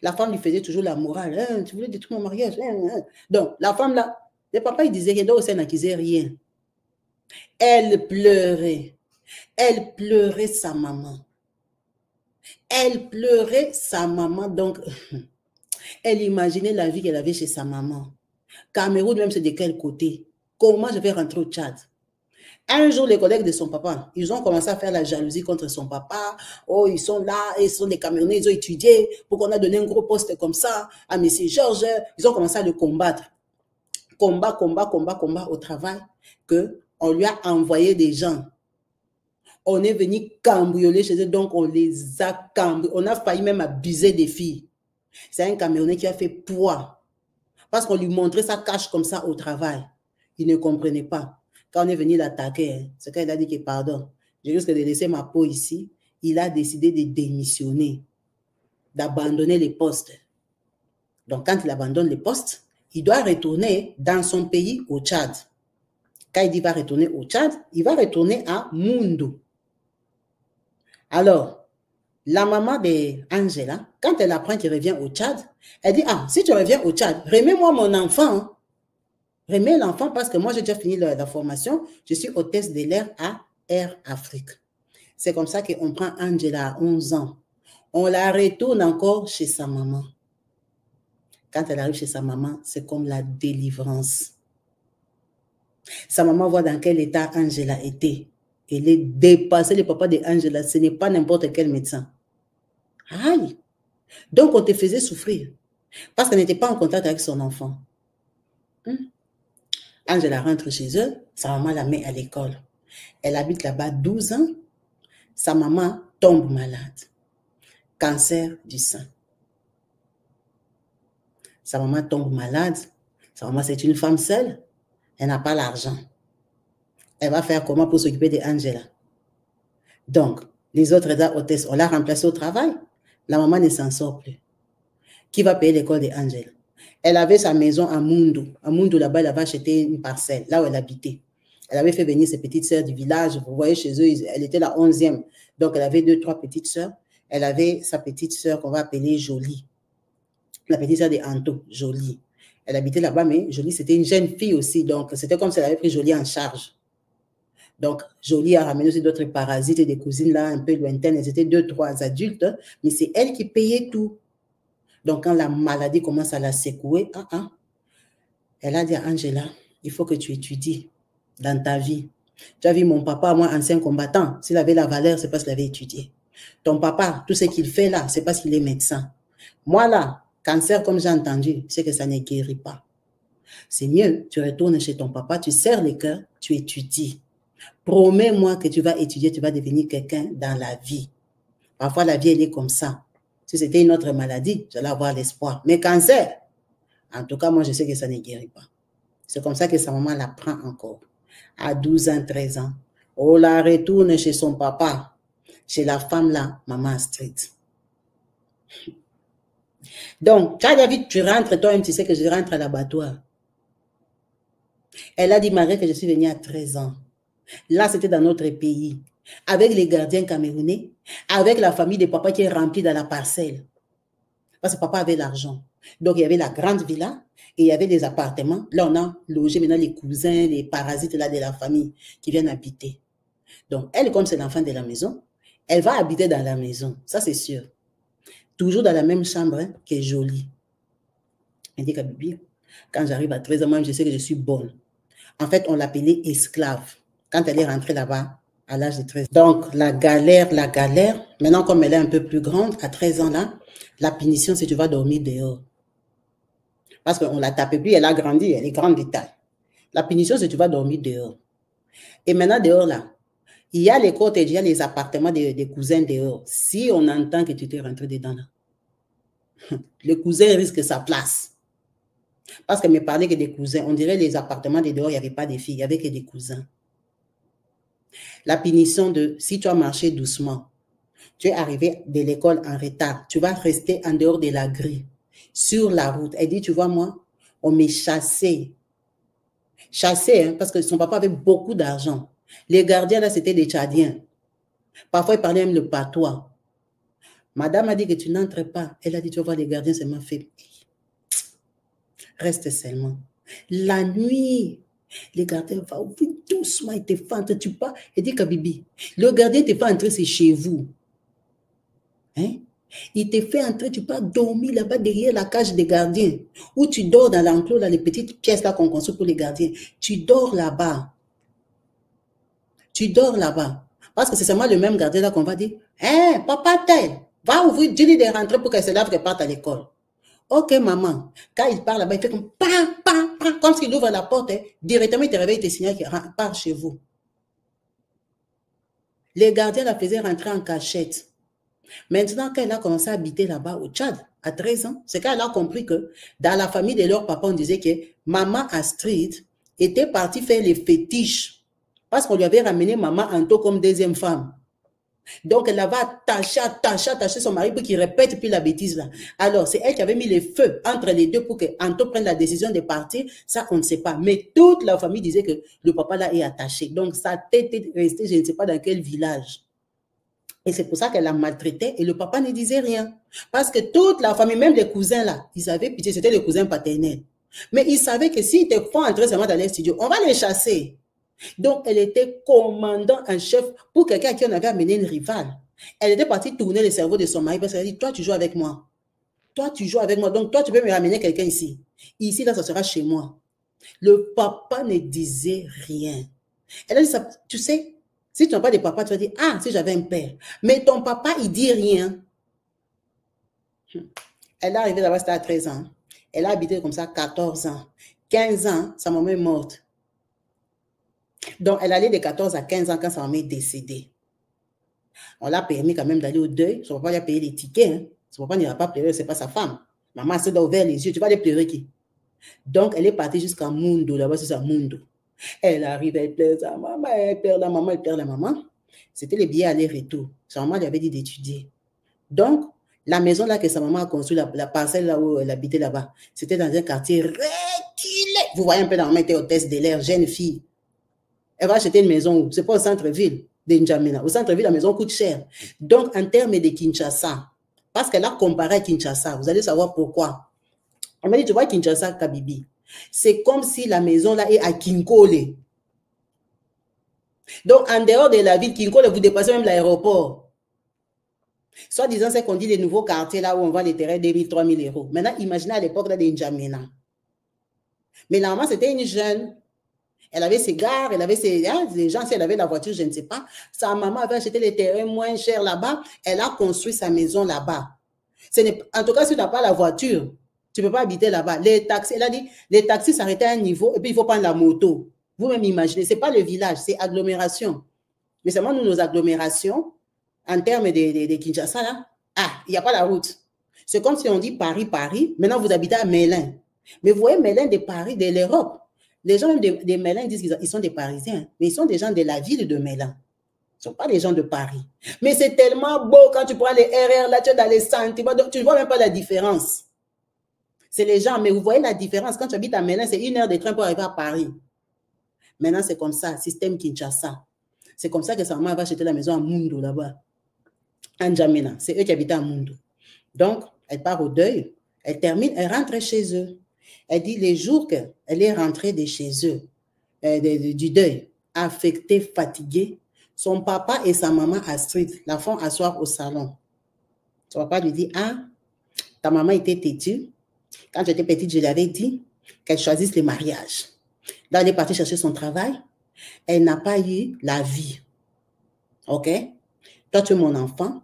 La femme lui faisait toujours la morale. Hein, tu voulais détruire mon mariage. Hein. Donc, la femme là, le papa, il disait rien. Donc, elle ne disait rien. Elle pleurait. Elle pleurait sa maman. Elle pleurait sa maman. Donc, elle imaginait la vie qu'elle avait chez sa maman. Cameroun, même, c'est de quel côté? Comment je vais rentrer au Tchad? Un jour, les collègues de son papa, ils ont commencé à faire la jalousie contre son papa. Oh, ils sont là, ils sont des Camerounais, ils ont étudié. Pourquoi on a donné un gros poste comme ça à M. Georges? Ils ont commencé à le combattre. Combat, combat, combat, combat au travail. On lui a envoyé des gens. On est venu cambrioler chez eux, donc on les a cambriolés. On a failli même abuser des filles. C'est un Camerounais qui a fait poids. Parce qu'on lui montrait sa cache comme ça au travail. Il ne comprenait pas. Quand on est venu l'attaquer, hein, c'est quand il a dit que pardon, j'ai juste de laisser ma peau ici. Il a décidé de démissionner, d'abandonner les postes. Donc, quand il abandonne les postes, il doit retourner dans son pays au Tchad. Quand il dit va retourner au Tchad, il va retourner à Moundou. Alors, la maman d'Angela, quand elle apprend qu'il revient au Tchad, elle dit, ah, si tu reviens au Tchad, remets-moi mon enfant. Remets l'enfant parce que moi, j'ai déjà fini la formation. Je suis hôtesse de l'air à Air Afrique. C'est comme ça qu'on prend Angela à 11 ans. On la retourne encore chez sa maman. Quand elle arrive chez sa maman, c'est comme la délivrance. Sa maman voit dans quel état Angela était. Elle est dépassée, le papa d'Angela. Ce n'est pas n'importe quel médecin. Aïe! Donc, on te faisait souffrir parce qu'elle n'était pas en contact avec son enfant. Angela rentre chez eux, sa maman la met à l'école. Elle habite là-bas 12 ans. Sa maman tombe malade. Cancer du sein. Sa maman tombe malade. Sa maman, c'est une femme seule. Elle n'a pas l'argent. Elle va faire comment pour s'occuper d'Angela? Donc, les autres hôtesses, on l'a remplacée au travail. La maman ne s'en sort plus. Qui va payer l'école d'Angela? Elle avait sa maison à Moundou. À Moundou, là-bas, elle avait acheté une parcelle, là où elle habitait. Elle avait fait venir ses petites sœurs du village. Vous voyez, chez eux, elle était la 11e. Donc, elle avait 2, 3 petites sœurs. Elle avait sa petite sœur qu'on va appeler Jolie. La petite sœur de Anto, Jolie. Elle habitait là-bas, mais Jolie, c'était une jeune fille aussi. Donc, c'était comme si elle avait pris Jolie en charge. Donc, Jolie a ramené aussi d'autres parasites et des cousines là, un peu lointaines. Elles étaient 2, 3 adultes, mais c'est elle qui payait tout. Donc, quand la maladie commence à la secouer, elle a dit à Angela, il faut que tu étudies dans ta vie. Tu as vu mon papa, moi, ancien combattant, s'il avait la valeur, c'est parce qu'il avait étudié. Ton papa, tout ce qu'il fait là, c'est parce qu'il est médecin. Moi là, cancer, comme j'ai entendu, c'est que ça ne guérit pas. C'est mieux, tu retournes chez ton papa, tu serres les cœurs, tu étudies. Promets-moi que tu vas étudier, tu vas devenir quelqu'un dans la vie. Parfois, la vie, elle est comme ça. Si c'était une autre maladie, j'allais avoir l'espoir. Mais cancer, en tout cas, moi, je sais que ça ne guérit pas. C'est comme ça que sa maman la prend encore. À 12 ans, 13 ans, on la retourne chez son papa, chez la femme là, maman Astrid. Donc, quand David, tu rentres, toi-même, tu sais que je rentre à l'abattoir. Elle a dit, Marie, que je suis venue à 13 ans. Là, c'était dans notre pays, avec les gardiens camerounais, avec la famille de papa qui est remplie dans la parcelle. Parce que papa avait l'argent. Donc, il y avait la grande villa et il y avait des appartements. Là, on a logé maintenant les cousins, les parasites là de la famille qui viennent habiter. Donc, elle, comme c'est l'enfant de la maison, elle va habiter dans la maison. Ça, c'est sûr. Toujours dans la même chambre hein, qui est jolie. Elle dit qu'à Bibi, quand j'arrive à 13 ans, moi, je sais que je suis bonne. En fait, on l'appelait esclave quand elle est rentrée là-bas à l'âge de 13 ans. Donc, la galère. Maintenant, comme elle est un peu plus grande, à 13 ans là, la punition, c'est que tu vas dormir dehors. Parce qu'on ne la tapait plus, elle a grandi, elle est grande de taille. La punition, c'est que tu vas dormir dehors. Et maintenant, dehors, là, il y a les cottages, il y a les appartements des cousins dehors. Si on entend que tu t'es rentré dedans, là, le cousin risque sa place. Parce qu'elle me parlait que des cousins. On dirait les appartements de dehors, il n'y avait pas de filles, il n'y avait que des cousins. La punition de si tu as marché doucement, tu es arrivé de l'école en retard, tu vas rester en dehors de la grille, sur la route. Elle dit, tu vois, moi, on m'est chassé. Chassé, hein, parce que son papa avait beaucoup d'argent. Les gardiens, là, c'était des Tchadiens. Parfois, ils parlaient même le patois. Madame a dit que tu n'entres pas. Elle a dit, tu vas voir, les gardiens, c'est ma fait. Reste seulement. La nuit, les gardiens vont ouvrir doucement, ils te font entrer, tu pars. Elle dit, Kabibi, le gardien te fait entrer, c'est chez vous. Hein? Il te fait entrer, tu peux dormir là-bas derrière la cage des gardiens, où tu dors dans l'enclos, là, les petites pièces là qu'on construit pour les gardiens. Tu dors là-bas. Tu dors là-bas. Parce que c'est seulement le même gardien là qu'on va dire, hein, papa tel, va ouvrir, dis-lui de rentrer pour qu'elle se lave, qu'elle parte à l'école. Ok, maman. Quand il part là-bas, il fait comme, pam, pam, pam, comme s'il ouvre la porte, hein, directement il te réveille, il te signale qu'il part chez vous. Les gardiens la faisaient rentrer en cachette. Maintenant, quand elle a commencé à habiter là-bas au Tchad, à 13 ans, c'est quand elle a compris que dans la famille de leur papa, on disait que maman Astrid était partie faire les fétiches parce qu'on lui avait ramené maman Anto comme deuxième femme. Donc, elle avait attaché son mari pour qu'il répète plus la bêtise là. Alors, c'est elle qui avait mis le feu entre les deux pour que Anto prenne la décision de partir. Ça, on ne sait pas. Mais toute la famille disait que le papa là est attaché. Donc, sa tête est restée, je ne sais pas dans quel village. Et c'est pour ça qu'elle la maltraitait et le papa ne disait rien. Parce que toute la famille, même les cousins là, ils avaient pitié, c'était les cousins paternels. Mais ils savaient que s'ils te font entrer seulement dans les studios, on va les chasser. Donc, elle était commandant en chef pour quelqu'un à qui on avait amené une rivale. Elle était partie tourner le cerveau de son mari parce qu'elle a dit, toi, tu joues avec moi. Toi, tu joues avec moi. Donc, toi, tu peux me ramener quelqu'un ici. Ici, là, ça sera chez moi. Le papa ne disait rien. Elle a dit, ça, tu sais, si tu n'as pas de papa, tu vas dire, ah, si j'avais un père. Mais ton papa, il dit rien. Elle est arrivée là-bas, c'était à 13 ans. Elle a habité comme ça 14 ans. 15 ans, sa maman est morte. Donc, elle allait de 14 à 15 ans quand sa maman est décédée. On l'a permis quand même d'aller au deuil. Son papa lui a payé les tickets. Hein. Son papa n'ira pas pleurer, c'est pas sa femme. Maman se doit ouvrir les yeux. Tu vas aller pleurer qui? Donc, elle est partie jusqu'à Mundo. Là-bas, c'est ça, Mundo. Elle arrive, elle pleure sa maman, elle pleure la maman, elle pleure la maman. C'était les billets aller-retour. Sa maman lui avait dit d'étudier. Donc, la maison là que sa maman a construite, la parcelle là où elle habitait là-bas, c'était dans un quartier reculé. Vous voyez un peu, la maman était hôtesse de l'air, jeune fille. Elle va acheter une maison où? C'est pas au centre-ville de N'Djamena. Au centre-ville, la maison coûte cher. Donc, en termes de Kinshasa, parce qu'elle a comparé à Kinshasa, vous allez savoir pourquoi. Elle m'a dit, tu vois Kinshasa, Kabibi, c'est comme si la maison là est à Kinkole. Donc, en dehors de la ville, Kinkole, vous dépassez même l'aéroport. Soit disant, c'est qu'on dit les nouveaux quartiers là où on vend les terrains 2 000, 3 000 euros. Maintenant, imaginez à l'époque là de N'Djamena. Mais normalement, c'était une jeune. Elle avait ses gares, elle avait ses... Hein, les gens, si elle avait la voiture, je ne sais pas. Sa maman avait acheté les terrains moins chers là-bas. Elle a construit sa maison là-bas. En tout cas, si tu n'as pas la voiture, tu ne peux pas habiter là-bas. Les taxis, elle a dit, les taxis s'arrêtaient à un niveau et puis il faut prendre la moto. Vous-même imaginez, ce n'est pas le village, c'est agglomération. Mais seulement nous, nos agglomérations, en termes de Kinshasa, là, il n'y a pas la route. C'est comme si on dit Paris, Paris. Maintenant, vous habitez à Mélin. Mais vous voyez, Mélin de Paris, de l'Europe. Les gens de Mélin disent qu'ils sont des Parisiens, mais ils sont des gens de la ville de Mélin. Ce ne sont pas des gens de Paris. Mais c'est tellement beau quand tu prends les RR, là, tu es dans les sentiments, tu ne vois même pas la différence. C'est les gens, mais vous voyez la différence. Quand tu habites à Mélin, c'est 1 heure de train pour arriver à Paris. Maintenant, c'est comme ça, système Kinshasa. C'est comme ça que sa maman va acheter la maison à Mundo, là-bas. À N'Djamena. C'est eux qui habitent à Mundo. Donc, elle part au deuil. Elle termine, elle rentre chez eux. Elle dit les jours qu'elle est rentrée de chez eux, du deuil, affectée, fatiguée, son papa et sa maman Astrid la font asseoir au salon. Son papa lui dit, ah, ta maman était têtue. Quand j'étais petite, je lui avais dit qu'elle choisisse le mariage. Là, elle est partie chercher son travail. Elle n'a pas eu la vie. OK? Toi, tu es mon enfant.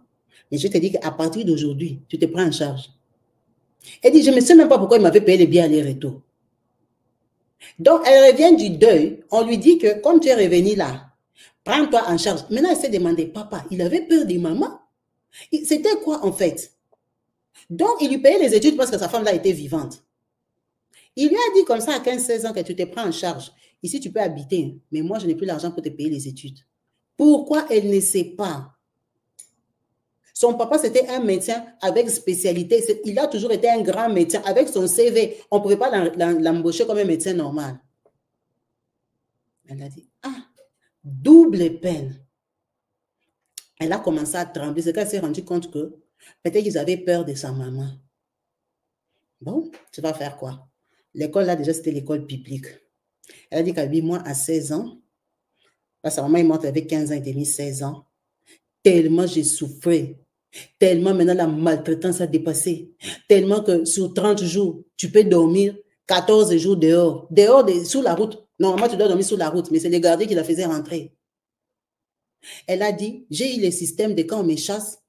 Mais je te dis qu'à partir d'aujourd'hui, tu te prends en charge. Elle dit, je ne sais même pas pourquoi il m'avait payé les billets aller-retour. Donc, elle revient du deuil. On lui dit que comme tu es revenu là, prends-toi en charge. Maintenant, elle s'est demandé, papa, il avait peur des mamans? C'était quoi en fait? Donc, il lui payait les études parce que sa femme là était vivante. Il lui a dit comme ça à 15-16 ans que tu te prends en charge. Ici, tu peux habiter, mais moi, je n'ai plus l'argent pour te payer les études. Pourquoi elle ne sait pas? Son papa, c'était un médecin avec spécialité. Il a toujours été un grand médecin. Avec son CV, on ne pouvait pas l'embaucher comme un médecin normal. Elle a dit, ah, double peine. Elle a commencé à trembler. C'est qu'elle s'est rendue compte que peut-être qu'ils avaient peur de sa maman. Bon, tu vas faire quoi? L'école, là, déjà, c'était l'école publique. Elle a dit qu'elle moi, à 16 ans, là, sa maman est morte avec 15 ans et demi, 16 ans. Tellement j'ai souffert. Tellement maintenant la maltraitance a dépassé. Tellement que sur 30 jours, tu peux dormir 14 jours dehors. Dehors, sous la route. Normalement, tu dois dormir sous la route, mais c'est les gardiens qui la faisaient rentrer. Elle a dit, j'ai eu les systèmes de quand on me chasse.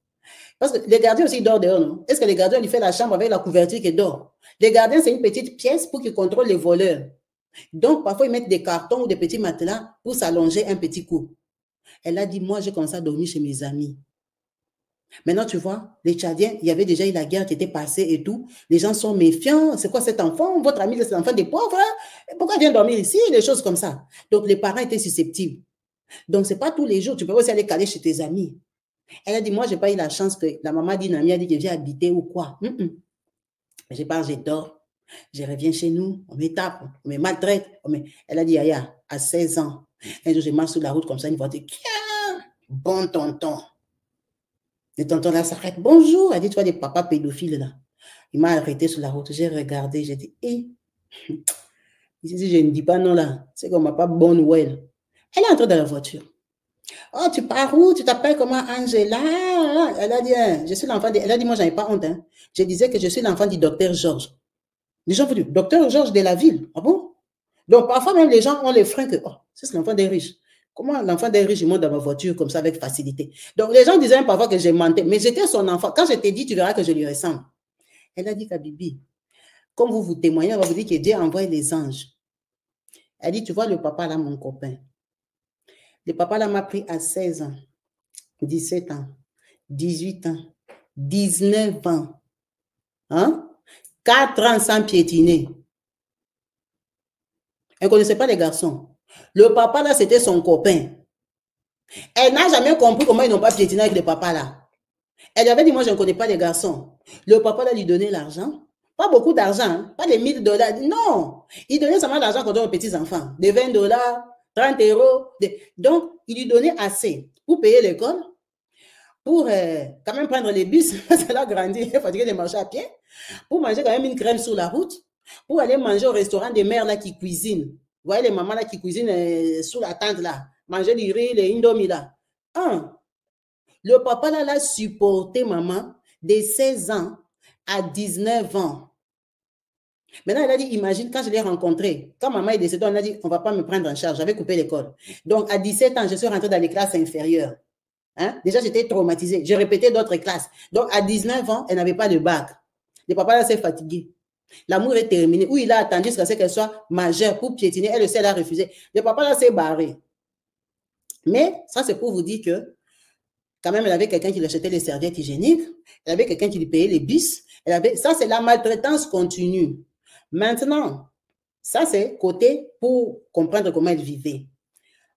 Parce que les gardiens aussi dorment dehors, non? Est-ce que les gardiens lui font la chambre avec la couverture qui dort? Les gardiens, c'est une petite pièce pour qu'ils contrôlent les voleurs. Donc, parfois, ils mettent des cartons ou des petits matelas pour s'allonger un petit coup. Elle a dit, moi, j'ai commencé à dormir chez mes amis. Maintenant, tu vois, les Tchadiens, il y avait déjà eu la guerre qui était passée et tout. Les gens sont méfiants. C'est quoi cet enfant? Votre ami, c'est l'enfant des pauvres. Pourquoi il vient dormir ici? Des choses comme ça. Donc, les parents étaient susceptibles. Donc, ce n'est pas tous les jours. Tu peux aussi aller caler chez tes amis. Elle a dit, moi, je n'ai pas eu la chance que la maman d'une amie a dit que je viens habiter ou quoi. Je pars, je dors. Je reviens chez nous. On me tape, on me maltraite. Elle a dit, Yaya, à 16 ans, un jour, je marche sur la route comme ça, une voiture. Bon tonton. Le tonton là s'arrête. Bonjour. Elle dit, tu vois des papas pédophiles là. Il m'a arrêté sur la route. J'ai regardé. J'ai dit, hé. Si je ne dis pas non là, c'est qu'on m'a pas bonne ou elle. Elle est entrée dans la voiture. Oh, tu pars où? Tu t'appelles comment? Angela? Elle a dit, je suis l'enfant. Elle a dit, moi, j'en ai pas honte. Hein. Je disais que je suis l'enfant du docteur Georges. Les gens vont dire, docteur Georges de la ville. Ah bon? Donc, parfois, même les gens ont les freins que, oh, c'est l'enfant des riches. Comment l'enfant des riches, il monte dans ma voiture comme ça avec facilité? Donc, les gens disaient parfois que j'ai menté, mais j'étais son enfant. Quand je t'ai dit, tu verras que je lui ressemble. Elle a dit qu'à Bibi, comme vous témoignez, on va vous dire que Dieu envoie les anges. Elle dit, tu vois le papa là, mon copain. Le papa là m'a pris à 16 ans, 17 ans, 18 ans, 19 ans. Hein? 4 ans sans piétiner. Elle ne connaissait pas les garçons. Le papa là, c'était son copain. Elle n'a jamais compris comment ils n'ont pas piétiné avec le papa là. Elle avait dit, moi, je ne connais pas les garçons. Le papa là lui donnait l'argent. Pas beaucoup d'argent, hein? Pas les $1000. Non. Il donnait seulement l'argent qu'on donne aux petits-enfants. Des $20, 30 €. Donc, il lui donnait assez pour payer l'école, pour quand même prendre les bus, parce qu'elle a grandi, elle est fatiguée de marcher à pied, pour manger quand même une crème sur la route, pour aller manger au restaurant des mères là qui cuisinent. Vous voyez les mamans là qui cuisinent sous la tente là, manger du riz, les indomies là. Le papa là l'a supporté maman de 16 ans à 19 ans. Maintenant, elle a dit, imagine, quand je l'ai rencontré, quand maman est décédée, on a dit, on ne va pas me prendre en charge, j'avais coupé l'école. Donc, à 17 ans, je suis rentrée dans les classes inférieures. Hein? Déjà, j'étais traumatisée. J'ai répété d'autres classes. Donc, à 19 ans, elle n'avait pas de bac. Le papa là s'est fatigué. L'amour est terminé. Où il a attendu jusqu'à ce qu'elle soit majeure pour piétiner. Elle aussi, elle a refusé. Le papa là s'est barré. Mais ça, c'est pour vous dire que quand même, elle avait quelqu'un qui lui achetait les serviettes hygiéniques. Elle avait quelqu'un qui lui payait les bus. Ça, c'est la maltraitance continue. Maintenant, ça, c'est côté pour comprendre comment elle vivait.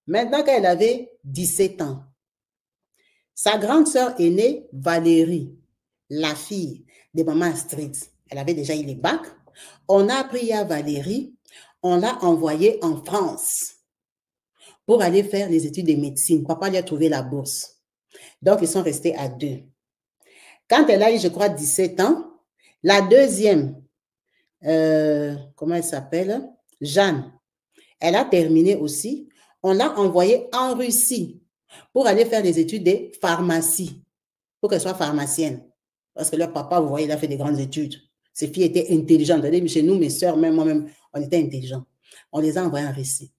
Maintenant, quand elle avait 17 ans, sa grande sœur aînée, Valérie, la fille de maman Astrid, elle avait déjà eu les bacs. On a pris à Valérie, on l'a envoyée en France pour aller faire les études de médecine. Papa lui a trouvé la bourse. Donc, ils sont restés à 2. Quand elle a eu, je crois, 17 ans, la deuxième, comment elle s'appelle? Jeanne, elle a terminé aussi. On l'a envoyée en Russie pour aller faire des études de pharmacie, pour qu'elle soit pharmacienne. Parce que leur papa, vous voyez, il a fait des grandes études. Ces filles étaient intelligentes. Chez nous, mes soeurs, même moi-même, on était intelligents. On les a envoyées en Russie.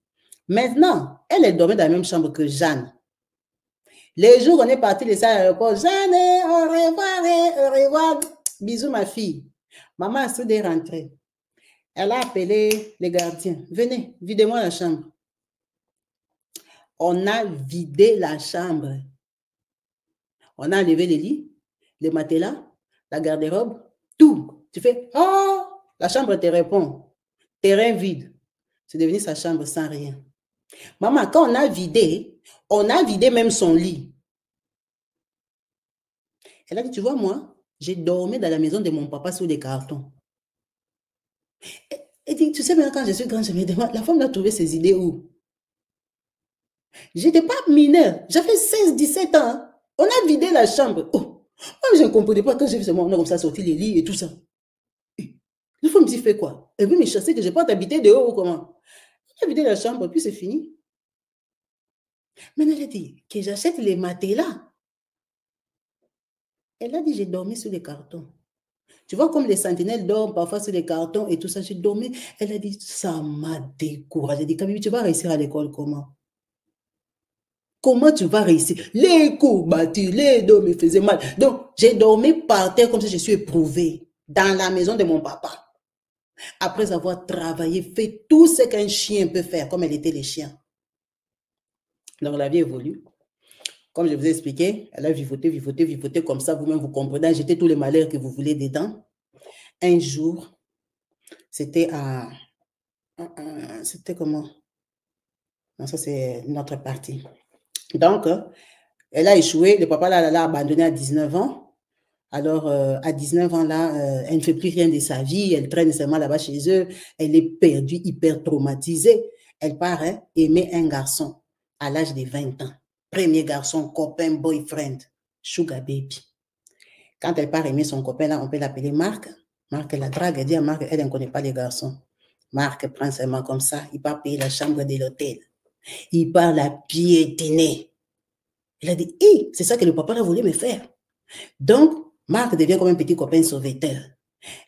Maintenant, elle dormait dans la même chambre que Jeanne. Les jours où on est parti de ça à l'aéroport, Jeanne, au revoir, au revoir. Bisous, ma fille. Maman Astrid est rentrée. Elle a appelé les gardiens. Venez, videz-moi la chambre. On a vidé la chambre. On a enlevé les lits, les matelas, la garde-robe, tout. Tu fais, oh, la chambre te répond. Terrain vide. C'est devenu sa chambre sans rien. Maman, quand on a vidé même son lit. Elle a dit, tu vois, moi, j'ai dormi dans la maison de mon papa sur des cartons. Elle dit, tu sais, maintenant, quand je suis grande, je me demande, la femme a trouvé ses idées où? J'étais pas mineure. J'avais 16, 17 ans. On a vidé la chambre. Oh, moi, je ne comprenais pas quand j'ai vu ce moment, on a comme ça sorti les lits et tout ça. La femme me dit, fais quoi? Elle veut me chasser, que je peux t'habiter dehors ou comment? On a vidé la chambre, puis c'est fini. Maintenant, elle a dit que j'achète les matelas. Elle a dit, j'ai dormi sur les cartons. Tu vois, comme les sentinelles dorment parfois sur les cartons et tout ça, j'ai dormi. Elle a dit, ça m'a découragée. Elle a dit, Camille, tu vas réussir à l'école comment? Comment tu vas réussir? Les coups battus, les dos me faisaient mal. Donc, j'ai dormi par terre comme si je suis éprouvée dans la maison de mon papa. Après avoir travaillé, fait tout ce qu'un chien peut faire, comme elle était les chiens. Donc, la vie évolue. Comme je vous ai expliqué, elle a vivoté, vivoté, vivoté comme ça. Vous-même, vous comprenez. Jeté tous les malheurs que vous voulez dedans. Un jour, c'était à... C'était comment? Non, ça, c'est notre partie. Donc, elle a échoué. Le papa l'a abandonné à 19 ans. Alors, à 19 ans, là, elle ne fait plus rien de sa vie. Elle traîne seulement là-bas chez eux. Elle est perdue, hyper traumatisée. Elle part aimer un garçon à l'âge de 20 ans. Premier garçon, copain, boyfriend, sugar baby. Quand elle part aimer son copain, là, on peut l'appeler Marc. Marc la drague. Elle dit à Marc, elle ne connaît pas les garçons. Marc prend seulement comme ça. Il part payer la chambre de l'hôtel. Il part la piétiner. Il a dit, c'est ça que le papa a voulu me faire. Donc, Marc devient comme un petit copain sauveteur.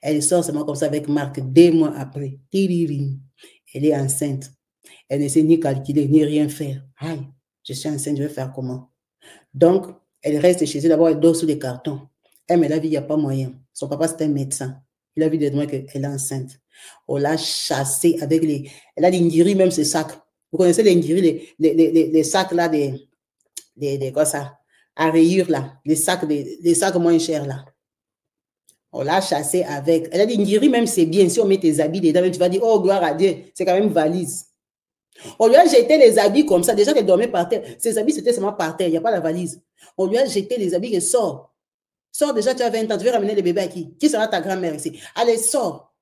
Elle sort seulement comme ça avec Marc 2 mois après. Elle est enceinte. Elle ne sait ni calculer, ni rien faire. Aïe, je suis enceinte, je vais faire comment? Donc, elle reste chez elle. D'abord, elle dort sous les cartons. Elle, mais la vie, il n'y a pas moyen. Son papa, c'est un médecin. Il a vu de moi qu'elle est enceinte. On l'a chassée avec les... Elle a des ngiri, même ses sacs. Vous connaissez les ngiri, les sacs là, quoi ça? À rayures là, les sacs moins chers là. On l'a chassé avec. Elle a dit, Ngiri, même c'est bien, si on met tes habits dedans, tu vas dire, oh, gloire à Dieu, c'est quand même valise. On lui a jeté les habits comme ça, déjà qu'elle dormait par terre. Ses habits, c'était seulement par terre, il n'y a pas la valise. On lui a jeté les habits et sort. Sors déjà, tu as 20 ans, tu veux ramener le bébé à qui? Qui sera ta grand-mère ici? Allez, sors.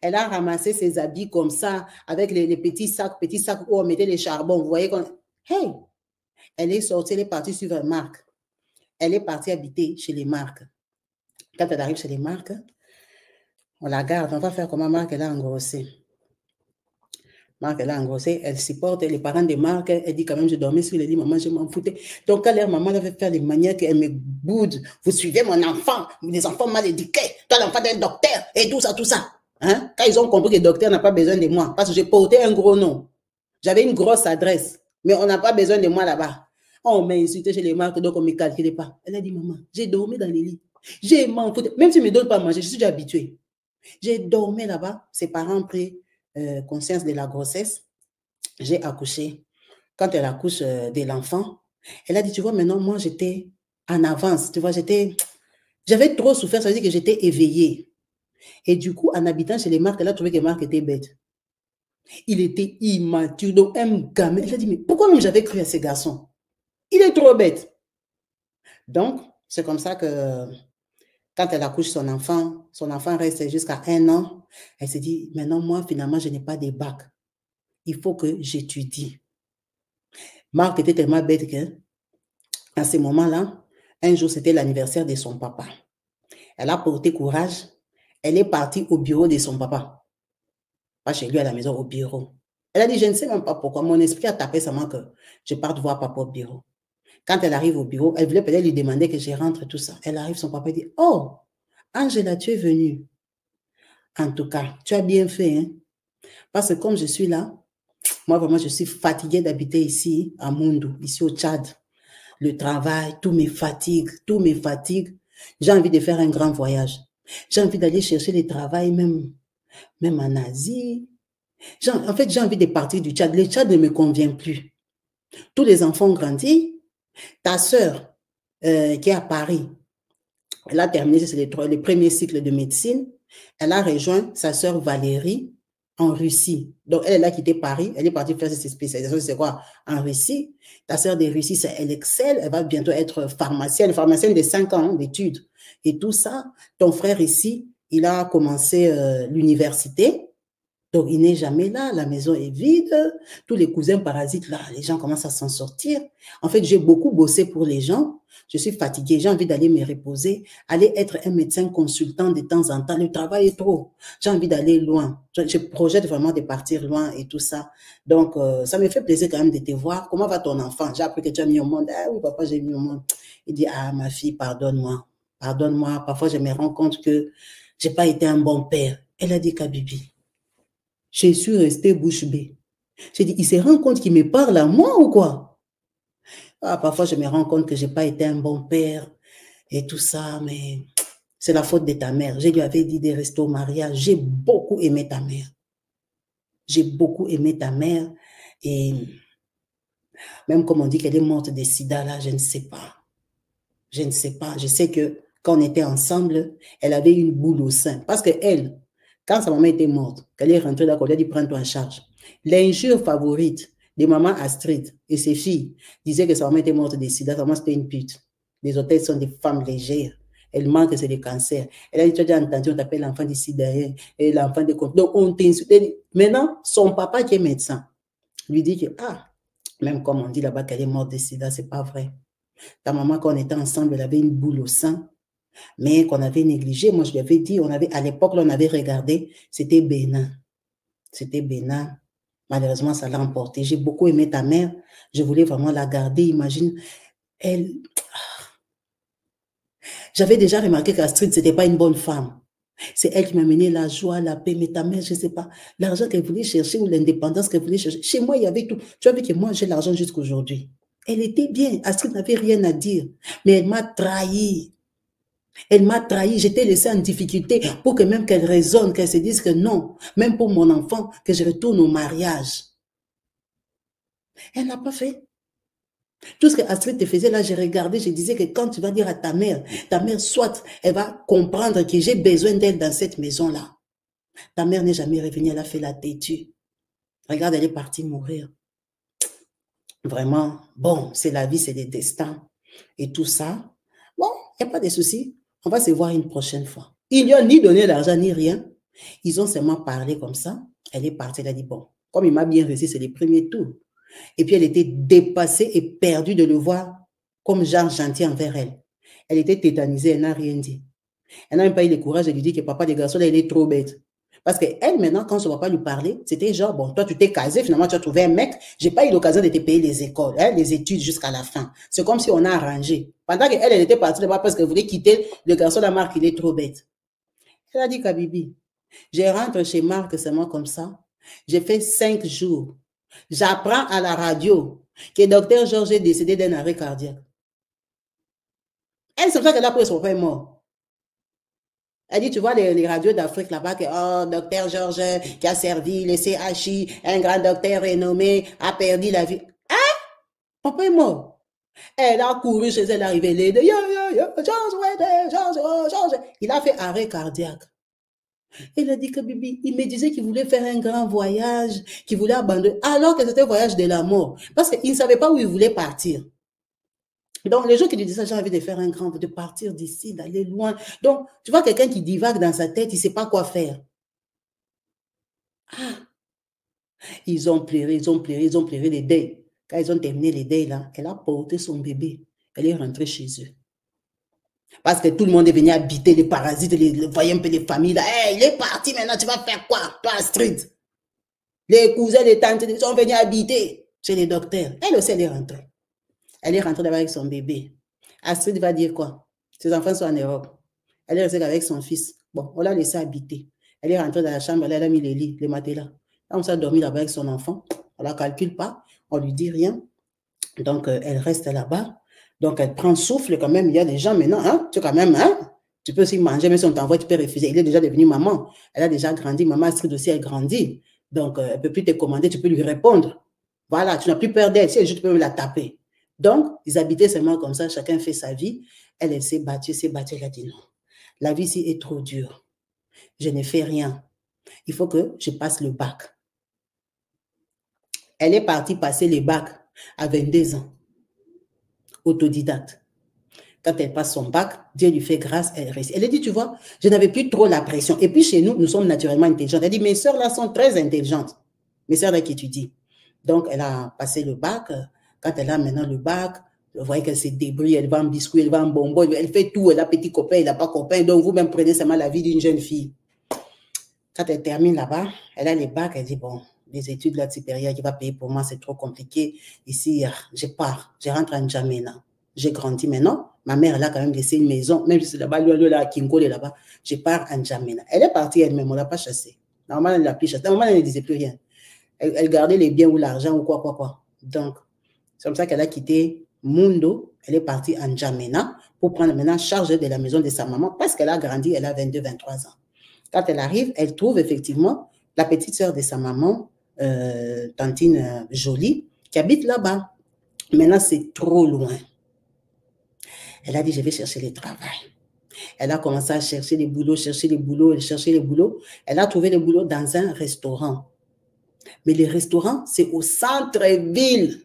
Elle a ramassé ses habits comme ça, avec les petits sacs où on mettait les charbons. Vous voyez qu'on... Hey! Elle est sortie, elle est partie suivre Marc. Elle est partie habiter chez les Marc. Quand elle arrive chez les Marc, on la garde. On va faire comment Marc, elle a engrossé. Marc, elle a engrossé. Elle supporte les parents de Marc. Elle dit quand même, je dormais sur le lit, maman, je m'en foutais. Donc, quand leur maman avait fait des manières qu'elle me boude, vous suivez mon enfant, des enfants mal éduqués, toi l'enfant d'un docteur, et tout ça, tout ça. Hein? Quand ils ont compris que le docteur n'a pas besoin de moi, parce que j'ai porté un gros nom. J'avais une grosse adresse, mais on n'a pas besoin de moi là-bas. On m'a insulté chez les Marc, donc on ne me calculait pas. Elle a dit, maman, j'ai dormi dans les lits. J'ai m'en foutu. Même si tu ne me donnes pas à manger, je suis déjà habituée. J'ai dormi là-bas. Ses parents ont pris conscience de la grossesse. J'ai accouché. Quand elle accouche de l'enfant, elle a dit, tu vois, maintenant, moi, j'étais en avance. Tu vois, j'avais trop souffert, ça veut dire que j'étais éveillée. Et du coup, en habitant chez les Marc, elle a trouvé que Marc était bête. Il était immature, donc un gamin. Elle a dit, mais pourquoi même j'avais cru à ces garçons? Il est trop bête. Donc, c'est comme ça que quand elle accouche son enfant reste jusqu'à 1 an. Elle se dit, maintenant, moi, finalement, je n'ai pas de bac. Il faut que j'étudie. Marc était tellement bête qu'à ce moment-là, un jour, c'était l'anniversaire de son papa. Elle a porté courage. Elle est partie au bureau de son papa. Pas chez lui à la maison, au bureau. Elle a dit, je ne sais même pas pourquoi. Mon esprit a tapé seulement que je parte voir papa au bureau. Quand elle arrive au bureau, elle voulait peut-être lui demander que je rentre, tout ça. Elle arrive, son papa dit, oh, Angela, tu es venue. En tout cas, tu as bien fait. Hein? Parce que comme je suis là, moi vraiment, je suis fatiguée d'habiter ici, à Moundou, ici au Tchad. Le travail, tout me fatigue. J'ai envie de faire un grand voyage. J'ai envie d'aller chercher le travail même même en Asie. En fait, j'ai envie de partir du Tchad. Le Tchad ne me convient plus. Tous les enfants ont grandi. Ta sœur, qui est à Paris, elle a terminé le premier cycle de médecine. Elle a rejoint sa sœur Valérie en Russie. Donc, elle a quitté Paris. Elle est partie faire ses spécialisations, c'est quoi? En Russie. Ta sœur de Russie, elle excelle. Elle va bientôt être pharmacienne de 5 ans d'études. Et tout ça, ton frère ici, il a commencé l'université. Donc, il n'est jamais là, la maison est vide, tous les cousins parasites, là, les gens commencent à s'en sortir. En fait, j'ai beaucoup bossé pour les gens, je suis fatiguée, j'ai envie d'aller me reposer, aller être un médecin consultant de temps en temps, le travail est trop, j'ai envie d'aller loin, je projette vraiment de partir loin et tout ça. Donc, ça me fait plaisir quand même de te voir. Comment va ton enfant? J'ai appris que tu as mis au monde. Ah oui, papa, j'ai mis au monde. Il dit, ah, ma fille, pardonne-moi, pardonne-moi, parfois je me rends compte que j'ai pas été un bon père. Elle a dit, Kabibi. Je suis restée bouche bée. J'ai dit, il se rend compte qu'il me parle à moi ou quoi? Ah, parfois, je me rends compte que je n'ai pas été un bon père et tout ça, mais c'est la faute de ta mère. Je lui avais dit de rester au mariage. J'ai beaucoup aimé ta mère. J'ai beaucoup aimé ta mère et même comme on dit qu'elle est morte de sida, là, je ne sais pas. Je ne sais pas. Je sais que quand on était ensemble, elle avait une boule au sein. Parce que elle, quand sa maman était morte, qu'elle est rentrée là, qu'on lui a dit prends-toi en charge. L'injure favorite de maman Astrid et ses filles disaient que sa maman était morte de sida, sa maman c'était une pute. Les hôtels sont des femmes légères. Elle manque, c'est des cancers. Elle a dit, tu as déjà entendu, on t'appelle l'enfant du sida et l'enfant de... Donc, on t'insulte. Maintenant, son papa qui est médecin lui dit que, ah, même comme on dit là-bas qu'elle est morte de sida, c'est pas vrai. Ta maman, quand on était ensemble, elle avait une boule au sein, mais qu'on avait négligé. Moi, je lui avais dit, à l'époque, on avait regardé, c'était bénin. C'était bénin. Malheureusement, ça l'a emporté. J'ai beaucoup aimé ta mère. Je voulais vraiment la garder. Imagine, elle... J'avais déjà remarqué qu'Astrid, ce n'était pas une bonne femme. C'est elle qui m'a mené la joie, la paix, mais ta mère, je ne sais pas, l'argent qu'elle voulait chercher ou l'indépendance qu'elle voulait chercher. Chez moi, il y avait tout. Tu as vu que moi, j'ai l'argent jusqu'aujourd'hui. Elle était bien. Astrid n'avait rien à dire, mais elle m'a trahi. Elle m'a trahi, j'étais laissée en difficulté pour que même qu'elle raisonne, qu'elle se dise que non, même pour mon enfant, que je retourne au mariage. Elle n'a pas fait. Tout ce que Astrid te faisait là, j'ai regardé, je disais que quand tu vas dire à ta mère, soit elle va comprendre que j'ai besoin d'elle dans cette maison-là. Ta mère n'est jamais revenue, elle a fait la têtue. Regarde, elle est partie mourir. Vraiment, bon, c'est la vie, c'est le destin. Et tout ça, bon, il n'y a pas de souci. On va se voir une prochaine fois. Ils lui ont ni donné l'argent, ni rien. Ils ont seulement parlé comme ça. Elle est partie, elle a dit, bon, comme il m'a bien reçu, c'est les premiers tours. Et puis, elle était dépassée et perdue de le voir comme genre gentil envers elle. Elle était tétanisée, elle n'a rien dit. Elle n'a même pas eu le courage de lui dire que papa, les garçons, là, il est trop bête. Parce qu'elle, maintenant, quand son papa lui parlait, c'était genre, bon, toi, tu t'es casé, finalement, tu as trouvé un mec, j'ai pas eu l'occasion de te payer les écoles, hein, les études jusqu'à la fin. C'est comme si on a arrangé. Pendant qu'elle, elle était partie là-bas parce qu'elle voulait quitter le garçon de la marque, il est trop bête. Elle a dit, Kabibi, je rentre chez Marc seulement comme ça. J'ai fait 5 jours. J'apprends à la radio que le docteur Georges est décédé d'un arrêt cardiaque. Elle, c'est pour ça qu'elle a pris son père mort. Elle dit, tu vois les radios d'Afrique là-bas, que oh, docteur Georges qui a servi le CHI, un grand docteur renommé, a perdu la vie. Hein? Papa est mort. Elle a couru chez elle, arrivée, Georges. Il a fait arrêt cardiaque. Elle a dit que Bibi, il me disait qu'il voulait faire un grand voyage, qu'il voulait abandonner, alors que c'était un voyage de la mort. Parce qu'il ne savait pas où il voulait partir. Donc, les gens qui lui disent ça, j'ai envie de faire un grand, de partir d'ici, d'aller loin. Donc, tu vois quelqu'un qui divague dans sa tête, il ne sait pas quoi faire. Ah, ils ont pleuré les deuils. Quand ils ont terminé les deuils, là, elle a porté son bébé. Elle est rentrée chez eux. Parce que tout le monde est venu habiter les parasites, voyez un peu les familles, là. Hey, il est parti maintenant, tu vas faire quoi, toi, Astrid? Les cousins, les tantes, ils sont venus habiter chez les docteurs. Elle aussi, elle est rentrée. Elle est rentrée d'abord avec son bébé. Astrid va dire quoi? Ses enfants sont en Europe. Elle est restée avec son fils. Bon, on l'a laissé habiter. Elle est rentrée dans la chambre, elle a mis les lits, les matelas. Là, on s'est dormi là-bas avec son enfant. On ne la calcule pas, on ne lui dit rien. Donc, elle reste là-bas. Donc, elle prend souffle quand même. Il y a des gens maintenant, hein, tu Tu peux aussi manger, même si on t'envoie, tu peux refuser. Il est déjà devenu maman. Elle a déjà grandi. Maman Astrid aussi, elle grandit. Donc, elle ne peut plus te commander, tu peux lui répondre. Voilà, tu n'as plus peur d'elle. Si elle joue, tu peux la taper. Donc, ils habitaient seulement comme ça. Chacun fait sa vie. Elle s'est battue, Elle a dit non. La vie ici est trop dure. Je ne fais rien. Il faut que je passe le bac. Elle est partie passer le bac à 22 ans. Autodidacte. Quand elle passe son bac, Dieu lui fait grâce, elle réussit. Elle a dit, tu vois, je n'avais plus trop la pression. Et puis chez nous, nous sommes naturellement intelligentes. Elle a dit, mes sœurs là sont très intelligentes. Mes sœurs là qui étudient. Donc, elle a passé le bac. Quand elle a maintenant le bac, vous voyez qu'elle se débrouille, elle va en biscuit, elle va en bonbon, elle fait tout, elle a petit copain, elle n'a pas copain. Donc, vous-même prenez seulement la vie d'une jeune fille. Quand elle termine là-bas, elle a les bacs, elle dit, bon, les études là supérieures qui va payer pour moi, c'est trop compliqué. Ici, je pars, je rentre en N'Djamena. J'ai grandi maintenant. Ma mère, elle a quand même laissé une maison, même si c'est là-bas, là, à Kingo, là-bas. Je pars en N'Djamena. Elle est partie elle-même, on ne l'a pas chassée. Normalement, elle ne l'a plus chassée. Normalement, elle ne disait plus rien. Elle gardait les biens ou l'argent ou quoi. Donc, c'est comme ça qu'elle a quitté Mundo. Elle est partie en N'Djamena pour prendre maintenant charge de la maison de sa maman parce qu'elle a grandi, elle a 22, 23 ans. Quand elle arrive, elle trouve effectivement la petite sœur de sa maman, Tantine Jolie, qui habite là-bas. Maintenant, c'est trop loin. Elle a dit, je vais chercher le travail. Elle a commencé à chercher les boulots. Elle a trouvé le boulot dans un restaurant. Mais le restaurant, c'est au centre-ville.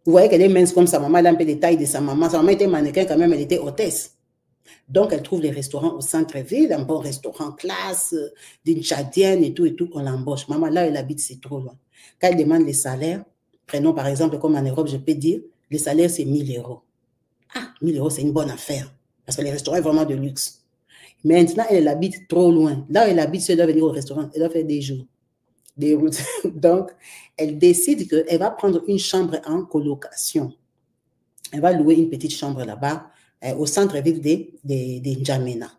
Vous voyez qu'elle est mince comme sa maman, elle a un peu de taille de sa maman. Sa maman était mannequin quand même, elle était hôtesse. Donc, elle trouve les restaurants au centre-ville, un bon restaurant classe, d'une tchadienne et tout, on l'embauche. Maman, là où elle habite, c'est trop loin. Quand elle demande les salaires, prenons par exemple, comme en Europe, je peux dire, les salaires, c'est 1 000 €. Ah, 1 000 €, c'est une bonne affaire. Parce que les restaurants sont vraiment de luxe. Maintenant, elle habite trop loin. Là où elle habite, si elle doit venir au restaurant, elle doit faire des jours, des routes. Donc, elle décide qu'elle va prendre une chambre en colocation. Elle va louer une petite chambre là-bas, au centre-ville de N'Djamena.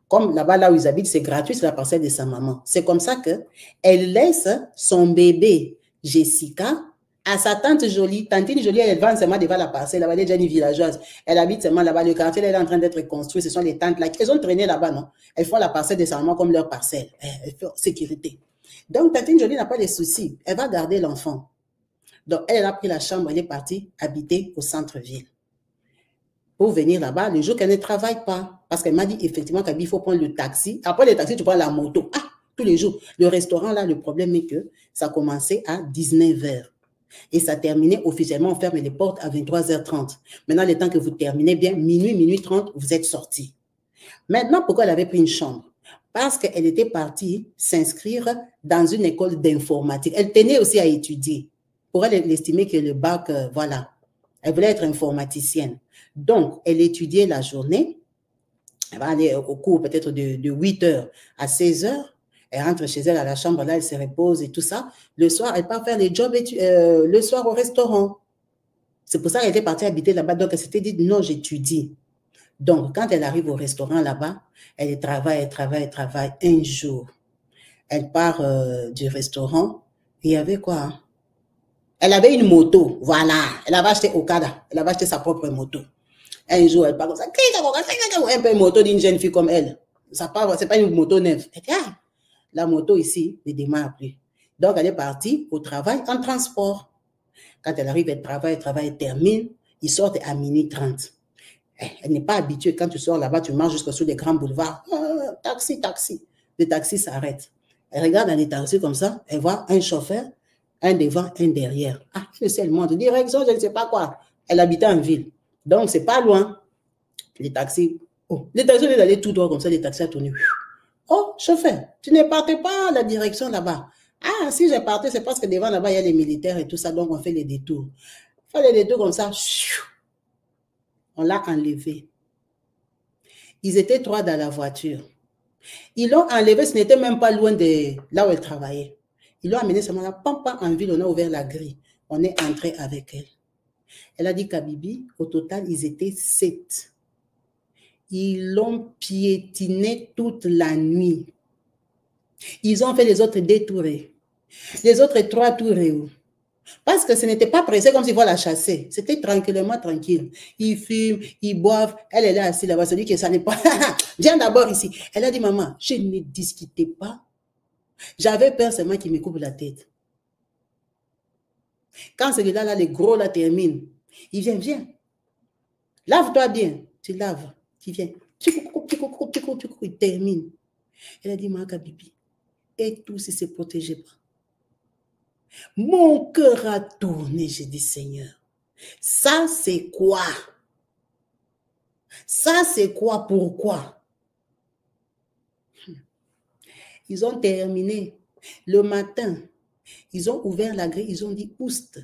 Comme là-bas, là où ils habitent, c'est gratuit, c'est la parcelle de sa maman. C'est comme ça qu'elle laisse son bébé, Jessica, à sa tante Jolie. Tantine Jolie, elle vend seulement devant la parcelle, là-bas, elle est déjà une villageoise. Elle habite seulement là-bas, le quartier, elle est en train d'être construit, ce sont les tantes là. Elles ont traîné là-bas, non? Elles font la parcelle de sa maman comme leur parcelle. Elles font sécurité. Donc, Tantine Jolie n'a pas de soucis. Elle va garder l'enfant. Donc, elle a pris la chambre, elle est partie habiter au centre-ville. Pour venir là-bas, le jour qu'elle ne travaille pas. Parce qu'elle m'a dit effectivement qu'il faut prendre le taxi. Après le taxi, tu prends la moto. Ah, tous les jours. Le restaurant, là, le problème est que ça commençait à 19 h. Et ça terminait officiellement, on ferme les portes à 23h30. Maintenant, le temps que vous terminez bien, minuit 30, vous êtes sortis. Maintenant, pourquoi elle avait pris une chambre? Parce qu'elle était partie s'inscrire dans une école d'informatique. Elle tenait aussi à étudier. Pour elle estimait que le bac, voilà. Elle voulait être informaticienne. Donc, elle étudiait la journée. Elle va aller au cours peut-être de 8 h à 16 h. Elle rentre chez elle à la chambre, là, elle se repose et tout ça. Le soir, elle part faire les jobs le soir au restaurant. C'est pour ça qu'elle était partie habiter là-bas. Donc, elle s'était dit, non, j'étudie. Donc, quand elle arrive au restaurant là-bas, elle travaille un jour. Elle part du restaurant. Il y avait quoi? Elle avait une moto, voilà. Elle avait acheté Okada. Elle avait acheté sa propre moto. Un jour, elle part comme ça. Un peu une moto d'une jeune fille comme elle. Ça part, c'est pas une moto neuve. Elle dit, ah, la moto ici ne démarre plus. Donc, elle est partie au travail en transport. Quand elle arrive, elle travaille, elle termine. Ils sortent à 12h30. Elle n'est pas habituée. Quand tu sors là-bas, tu marches jusqu'au sous les grands boulevards. Taxi. Le taxi s'arrête. Elle regarde dans les taxis comme ça. Elle voit un chauffeur, un devant, un derrière. Ah, je sais le monde. Direction, je ne sais pas quoi. Elle habitait en ville. Donc, c'est pas loin. Les taxis, les taxis, ils allaient tout droit comme ça, les taxis à tourner. Oh, chauffeur, tu ne partais pas à la direction là-bas. Ah, si je partais, c'est parce que devant là-bas, il y a les militaires et tout ça, donc on fait les détours. On fait les détours comme ça. On l'a enlevé. Ils étaient 3 dans la voiture. Ils l'ont enlevé, ce n'était même pas loin de là où elle travaillait. Ils l'ont amené seulement là, pam, en ville, on a ouvert la grille. On est entré avec elle. Elle a dit qu'Abibi, au total, ils étaient 7. Ils l'ont piétiné toute la nuit. Ils ont fait les autres détourés. Les autres 3 tours. Parce que ce n'était pas pressé comme s'il faut la chasser. C'était tranquillement tranquille. Ils fument, ils boivent. Elle est là assise là-bas. Se dit que ça n'est pas. Viens d'abord ici. Elle a dit, maman, je ne discutais pas. J'avais peur seulement qu'il me coupe la tête. Quand celui-là, là, les gros, là, termine, il vient, viens. Lave-toi bien. Tu laves. Tu viens. Il termine. Elle a dit, Maka Bibi. Et tout si se protégeait pas. Mon cœur a tourné, j'ai dit, Seigneur. Ça, c'est quoi? Ça, c'est quoi? Pourquoi? Ils ont terminé. Le matin, ils ont ouvert la grille, ils ont dit, Oust,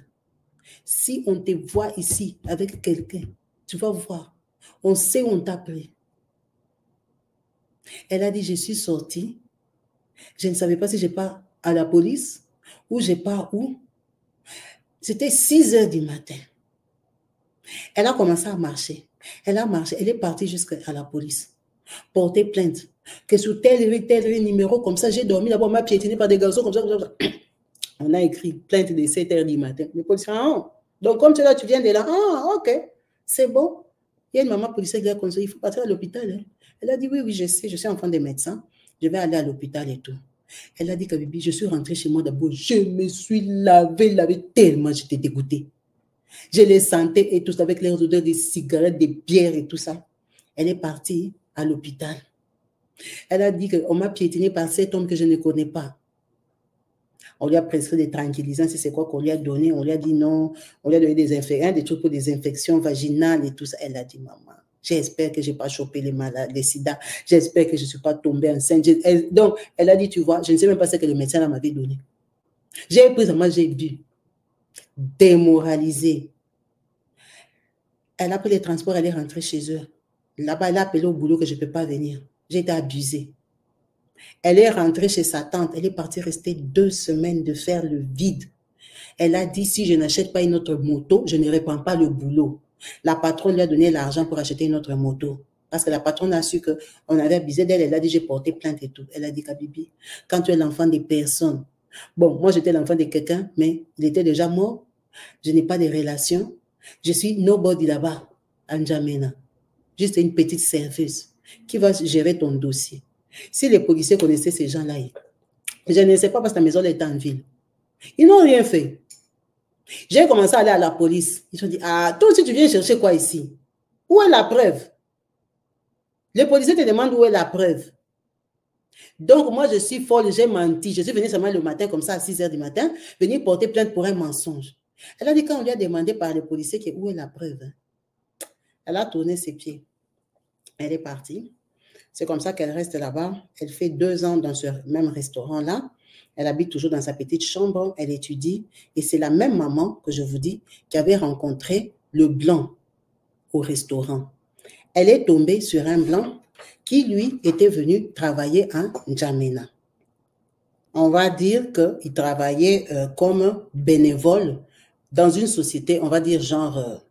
si on te voit ici avec quelqu'un, tu vas voir. On sait où on t'a pris. Elle a dit, je suis sortie. Je ne savais pas si je pars à la police ou je pars où. C'était 6 heures du matin. Elle a commencé à marcher. Elle a marché. Elle est partie jusqu'à la police. Porter plainte. Que sur tel numéro, comme ça, j'ai dormi là-bas, on m'a piétiné par des garçons comme ça. On a écrit plainte de 7 heures du matin. Les policiers, ah, donc comme tu es là, tu viens de là. Ah, ok, c'est bon. Il y a une maman policière qui a conseillé, il faut partir à l'hôpital. Hein. Elle a dit, oui, je sais, je suis enfant des médecins. Je vais aller à l'hôpital et tout. Elle a dit, Kabibi, je suis rentrée chez moi d'abord. Je me suis lavé tellement, j'étais dégoûtée. Je les sentais et tout ça avec les odeurs des cigarettes, des bières et tout ça. Elle est partie à l'hôpital. Elle a dit qu'on m'a piétiné par cet homme que je ne connais pas. On lui a prescrit des tranquillisants, c'est quoi qu'on lui a donné. On lui a dit non, on lui a donné des trucs pour des infections vaginales et tout ça. Elle a dit, maman, j'espère que je n'ai pas chopé les sida. J'espère que je ne suis pas tombée enceinte. Donc, elle a dit, tu vois, je ne sais même pas ce que le médecin m'avait donné. J'ai pris ça, moi j'ai bu. Démoralisée. Elle a pris les transports, elle est rentrée chez eux. Là-bas, elle a appelé au boulot que je ne peux pas venir. J'ai été abusée. Elle est rentrée chez sa tante. Elle est partie rester 2 semaines de faire le vide. Elle a dit, si je n'achète pas une autre moto, je ne reprends pas le boulot. La patronne lui a donné l'argent pour acheter une autre moto. Parce que la patronne a su qu'on avait abusé d'elle. Elle a dit, j'ai porté plainte et tout. Elle a dit, Kabibi, quand tu es l'enfant des personnes, bon, moi j'étais l'enfant de quelqu'un, mais il était déjà mort. Je n'ai pas de relation. Je suis nobody là-bas, à N'Djamena. Juste une petite serveuse qui va gérer ton dossier. Si les policiers connaissaient ces gens-là, je ne sais pas parce que la maison était en ville. Ils n'ont rien fait. J'ai commencé à aller à la police. Ils ont dit, ah, toi aussi tu viens chercher quoi ici? Où est la preuve? Les policiers te demandent où est la preuve. Donc moi je suis folle, j'ai menti. Je suis venue seulement le matin comme ça à 6 heures du matin, venir porter plainte pour un mensonge. Elle a dit quand on lui a demandé par les policiers où est la preuve. Elle a tourné ses pieds. Elle est partie. C'est comme ça qu'elle reste là-bas. Elle fait 2 ans dans ce même restaurant-là. Elle habite toujours dans sa petite chambre. Elle étudie. Et c'est la même maman que je vous dis qui avait rencontré le blanc au restaurant. Elle est tombée sur un blanc qui, lui, était venu travailler à N'Djamena. On va dire qu'il travaillait comme bénévole dans une société, on va dire genre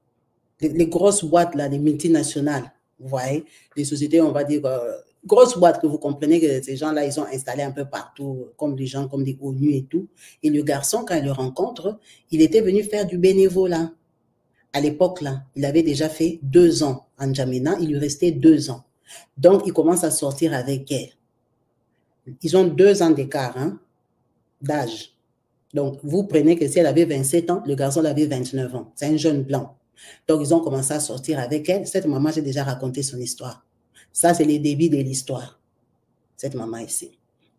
les grosses boîtes, là, les multinationales. Vous voyez, les sociétés, on va dire, grosses boîtes que vous comprenez que ces gens-là, ils sont installés un peu partout, comme des gens, comme des ONU et tout. Et le garçon, quand il le rencontre, il était venu faire du bénévolat. À l'époque, là, il avait déjà fait 2 ans en N'Djamena, il lui restait 2 ans. Donc, il commence à sortir avec elle. Ils ont 2 ans d'écart, hein, d'âge. Donc, vous prenez que si elle avait 27 ans, le garçon avait 29 ans. C'est un jeune blanc. Donc, ils ont commencé à sortir avec elle. Cette maman, j'ai déjà raconté son histoire. Ça, c'est le début de l'histoire. Cette maman ici.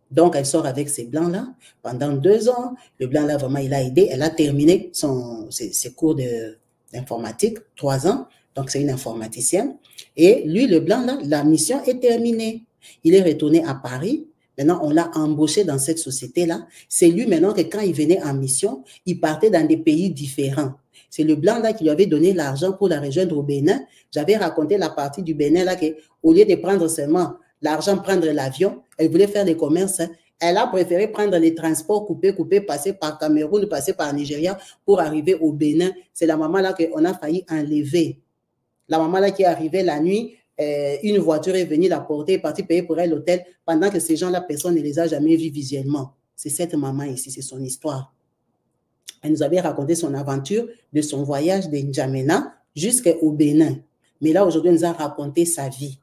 Donc, elle sort avec ces blancs-là pendant 2 ans. Le blanc-là, vraiment, il a aidé. Elle a terminé ses cours d'informatique, 3 ans. Donc, c'est une informaticienne. Et lui, le blanc-là, la mission est terminée. Il est retourné à Paris. Maintenant, on l'a embauché dans cette société-là. C'est lui, maintenant, que quand il venait en mission, il partait dans des pays différents. C'est le blanc-là qui lui avait donné l'argent pour la rejoindre au Bénin. J'avais raconté la partie du Bénin, là, qu'au lieu de prendre seulement l'argent, prendre l'avion, elle voulait faire des commerces. Elle a préféré prendre les transports coupés, passer par Cameroun, passer par Nigeria pour arriver au Bénin. C'est la maman-là qu'on a failli enlever. La maman-là qui est arrivée la nuit, une voiture est venue la porter, est partie payer pour elle l'hôtel, pendant que ces gens-là, personne ne les a jamais vus visuellement. C'est cette maman ici, c'est son histoire. Elle nous avait raconté son aventure de son voyage de N'Djamena jusqu'au Bénin. Mais là, aujourd'hui, elle nous a raconté sa vie.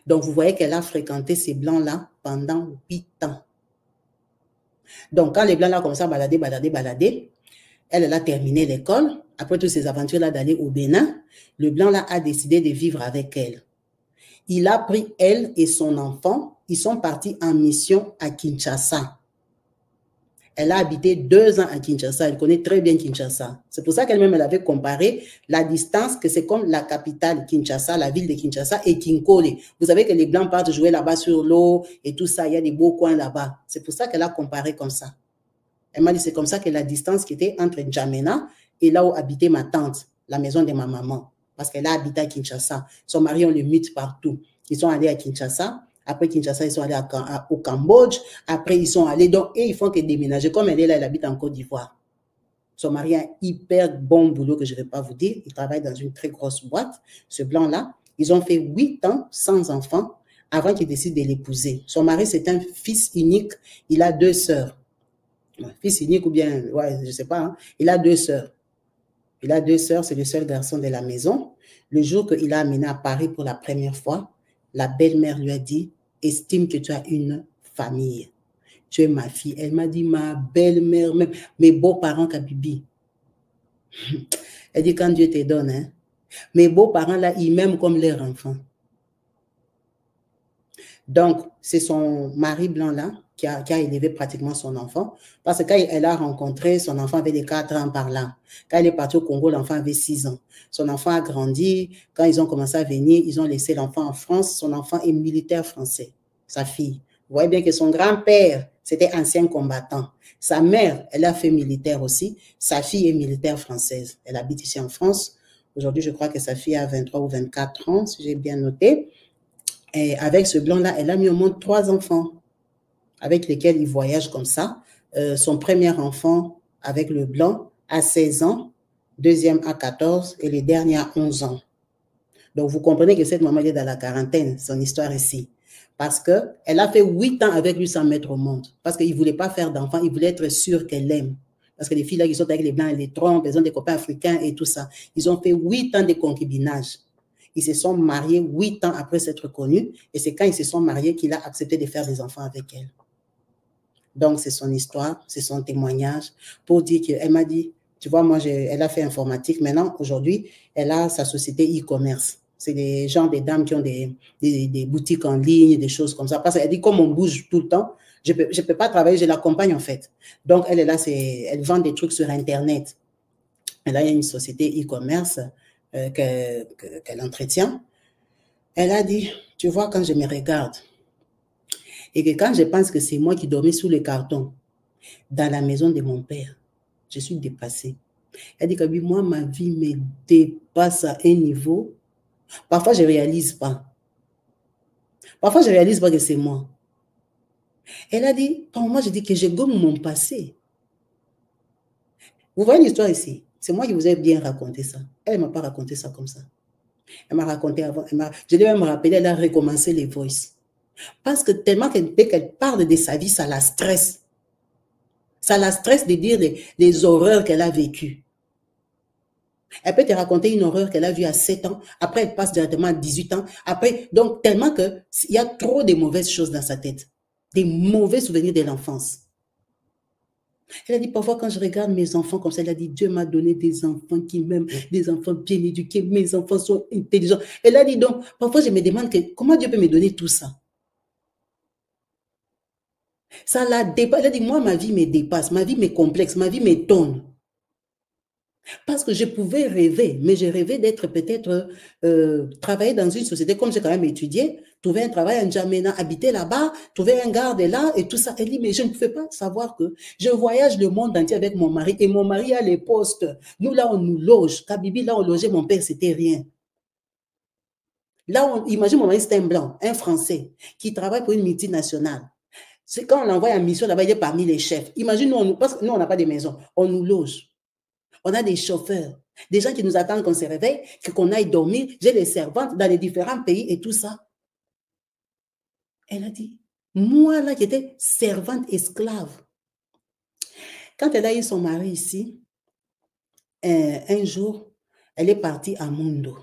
Donc, vous voyez qu'elle a fréquenté ces Blancs-là pendant 8 ans. Donc, quand les Blancs-là commencent à balader, elle a terminé l'école. Après toutes ces aventures-là d'aller au Bénin, le Blanc-là a décidé de vivre avec elle. Il a pris elle et son enfant. Ils sont partis en mission à Kinshasa. Elle a habité 2 ans à Kinshasa. Elle connaît très bien Kinshasa. C'est pour ça qu'elle-même, elle avait comparé la distance, que c'est comme la capitale, Kinshasa, la ville de Kinshasa, et Kinkole. Vous savez que les Blancs partent jouer là-bas sur l'eau et tout ça. Il y a des beaux coins là-bas. C'est pour ça qu'elle a comparé comme ça. Elle m'a dit, c'est comme ça que la distance qui était entre N'Djamena et là où habitait ma tante, la maison de ma maman. Parce qu'elle a habité à Kinshasa. Son mari, on le mute partout. Ils sont allés à Kinshasa. Après Kinshasa, ils sont allés au Cambodge. Après, ils sont allés, donc, et ils font que déménager. Comme elle est là, elle habite en Côte d'Ivoire. Son mari a un hyper bon boulot que je ne vais pas vous dire. Il travaille dans une très grosse boîte. Ce blanc-là, ils ont fait 8 ans sans enfant avant qu'il décide de l'épouser. Son mari, c'est un fils unique. Il a 2 sœurs. Fils unique ou bien, ouais, je ne sais pas. Hein. Il a 2 sœurs. Il a 2 sœurs, c'est le seul garçon de la maison. Le jour qu'il a amené à Paris pour la première fois, la belle-mère lui a dit, estime que tu as une famille. Tu es ma fille. Elle m'a dit, ma belle-mère, même mes beaux-parents, Kabibi. Elle dit, quand Dieu te donne, hein, mes beaux-parents, là, ils m'aiment comme leur enfant. Donc, c'est son mari blanc-là qui a élevé pratiquement son enfant. Parce que quand elle a rencontré, son enfant avait des 4 ans par là. Quand elle est partie au Congo, l'enfant avait 6 ans. Son enfant a grandi. Quand ils ont commencé à venir, ils ont laissé l'enfant en France. Son enfant est militaire français, sa fille. Vous voyez bien que son grand-père, c'était ancien combattant. Sa mère, elle a fait militaire aussi. Sa fille est militaire française. Elle habite ici en France. Aujourd'hui, je crois que sa fille a 23 ou 24 ans, si j'ai bien noté. Et avec ce blanc-là, elle a mis au monde 3 enfants avec lesquels il voyage comme ça. Son premier enfant avec le blanc a 16 ans, deuxième à 14 et le dernier à 11 ans. Donc, vous comprenez que cette maman est dans la quarantaine, son histoire ici. Parce qu'elle a fait 8 ans avec lui sans mettre au monde. Parce qu'il ne voulait pas faire d'enfant, il voulait être sûr qu'elle l'aime. Parce que les filles là qui sont avec les blancs, elles les trompent, elles ont des copains africains et tout ça. Ils ont fait 8 ans de concubinage. Ils se sont mariés 8 ans après s'être connus. Et c'est quand ils se sont mariés qu'il a accepté de faire des enfants avec elle. Donc, c'est son histoire, c'est son témoignage pour dire qu'elle m'a dit, tu vois, moi, elle a fait informatique. Maintenant, aujourd'hui, elle a sa société e-commerce. C'est des gens, des dames qui ont des boutiques en ligne, des choses comme ça. Parce qu'elle dit, comme on bouge tout le temps, je peux pas travailler, je l'accompagne en fait. Donc, elle est là, elle vend des trucs sur Internet. Elle a une société e-commerce qu'elle entretient. Elle a dit, tu vois, quand je me regarde, et que quand je pense que c'est moi qui dormais sous le carton dans la maison de mon père, je suis dépassée. Elle dit que moi, ma vie me dépasse à un niveau. Parfois, je ne réalise pas. Parfois, je ne réalise pas que c'est moi. Elle a dit, pour moi, je dis que je gomme mon passé. Vous voyez l'histoire ici? C'est moi qui vous ai bien raconté ça. Elle ne m'a pas raconté ça comme ça. Elle m'a raconté avant. Je devais me rappeler, elle a recommencé les voices. Parce que tellement qu'elle parle de sa vie, ça la stresse. Ça la stresse de dire les horreurs qu'elle a vécues. Elle peut te raconter une horreur qu'elle a vue à 7 ans. Après, elle passe directement à 18 ans. Après, donc, tellement qu'il y a trop de mauvaises choses dans sa tête. Des mauvais souvenirs de l'enfance. Elle a dit, parfois, quand je regarde mes enfants comme ça, elle a dit, Dieu m'a donné des enfants qui m'aiment, des enfants bien éduqués, mes enfants sont intelligents. Elle a dit, donc, parfois, je me demande comment Dieu peut me donner tout ça. Ça la dépasse. Elle a dit, moi, ma vie me dépasse, ma vie me complexe, ma vie m'étonne. Parce que je pouvais rêver, mais j'ai rêvé d'être peut-être, travailler dans une société, comme j'ai quand même étudié, trouver un travail à N'Djamena, habiter là-bas, trouver un garde là et tout ça. Elle dit, mais je ne pouvais pas savoir que je voyage le monde entier avec mon mari et mon mari a les postes. Nous, là, on nous loge. Kabibi, là, on logeait mon père, c'était rien. Là, imagine mon mari, c'est un blanc, un Français, qui travaille pour une multinationale. C'est quand on l'envoie en mission là-bas, il est parmi les chefs. Imagine, nous, parce que nous, on n'a pas de maison, on nous loge. On a des chauffeurs, des gens qui nous attendent qu'on se réveille, qu'on aille dormir. J'ai des servantes dans les différents pays et tout ça. Elle a dit, moi là qui étais servante esclave, Quand elle a eu son mari ici, un jour, elle est partie à Mundo.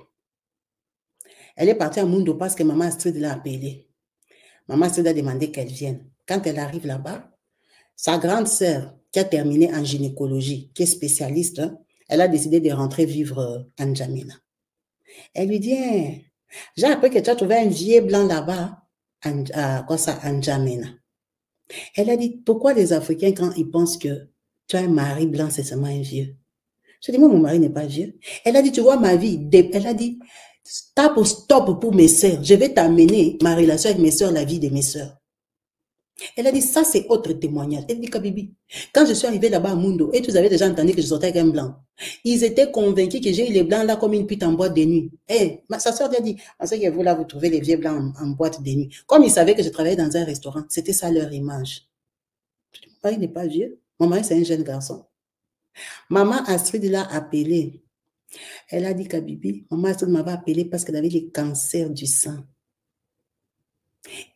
Elle est partie à Mundo parce que maman Astrid l'a appelée. Maman Astrid a demandé qu'elle vienne. Quand elle arrive là-bas, sa grande sœur, qui a terminé en gynécologie, qui est spécialiste, elle a décidé de rentrer vivre en N'Djamena. Elle lui dit, hey, j'ai appris que tu as trouvé un vieux blanc là-bas, en N'Djamena. Elle a dit, pourquoi les Africains, quand ils pensent que tu as un mari blanc, c'est seulement un vieux? Je dis, moi, mon mari n'est pas vieux. Elle a dit, tu vois ma vie. Elle a dit, stop pour mes sœurs. Je vais t'amener ma relation avec mes sœurs, la vie de mes sœurs. Elle a dit, ça c'est autre témoignage. Elle dit, Kabibi, quand je suis arrivée là-bas à Mundo, et tu avais déjà entendu que je sortais avec un blanc, ils étaient convaincus que j'ai eu les blancs là comme une pute en boîte de nuit. Sa soeur a dit, on sait que vous là, vous trouvez les vieux blancs en boîte de nuit. Comme ils savaient que je travaillais dans un restaurant, c'était ça leur image. Je dis, mon mari n'est pas vieux. Mon mari, c'est un jeune garçon. Maman Astrid l'a appelé. Elle a dit, Kabibi, maman Astrid m'avait appelé parce qu'elle avait le cancer du sang.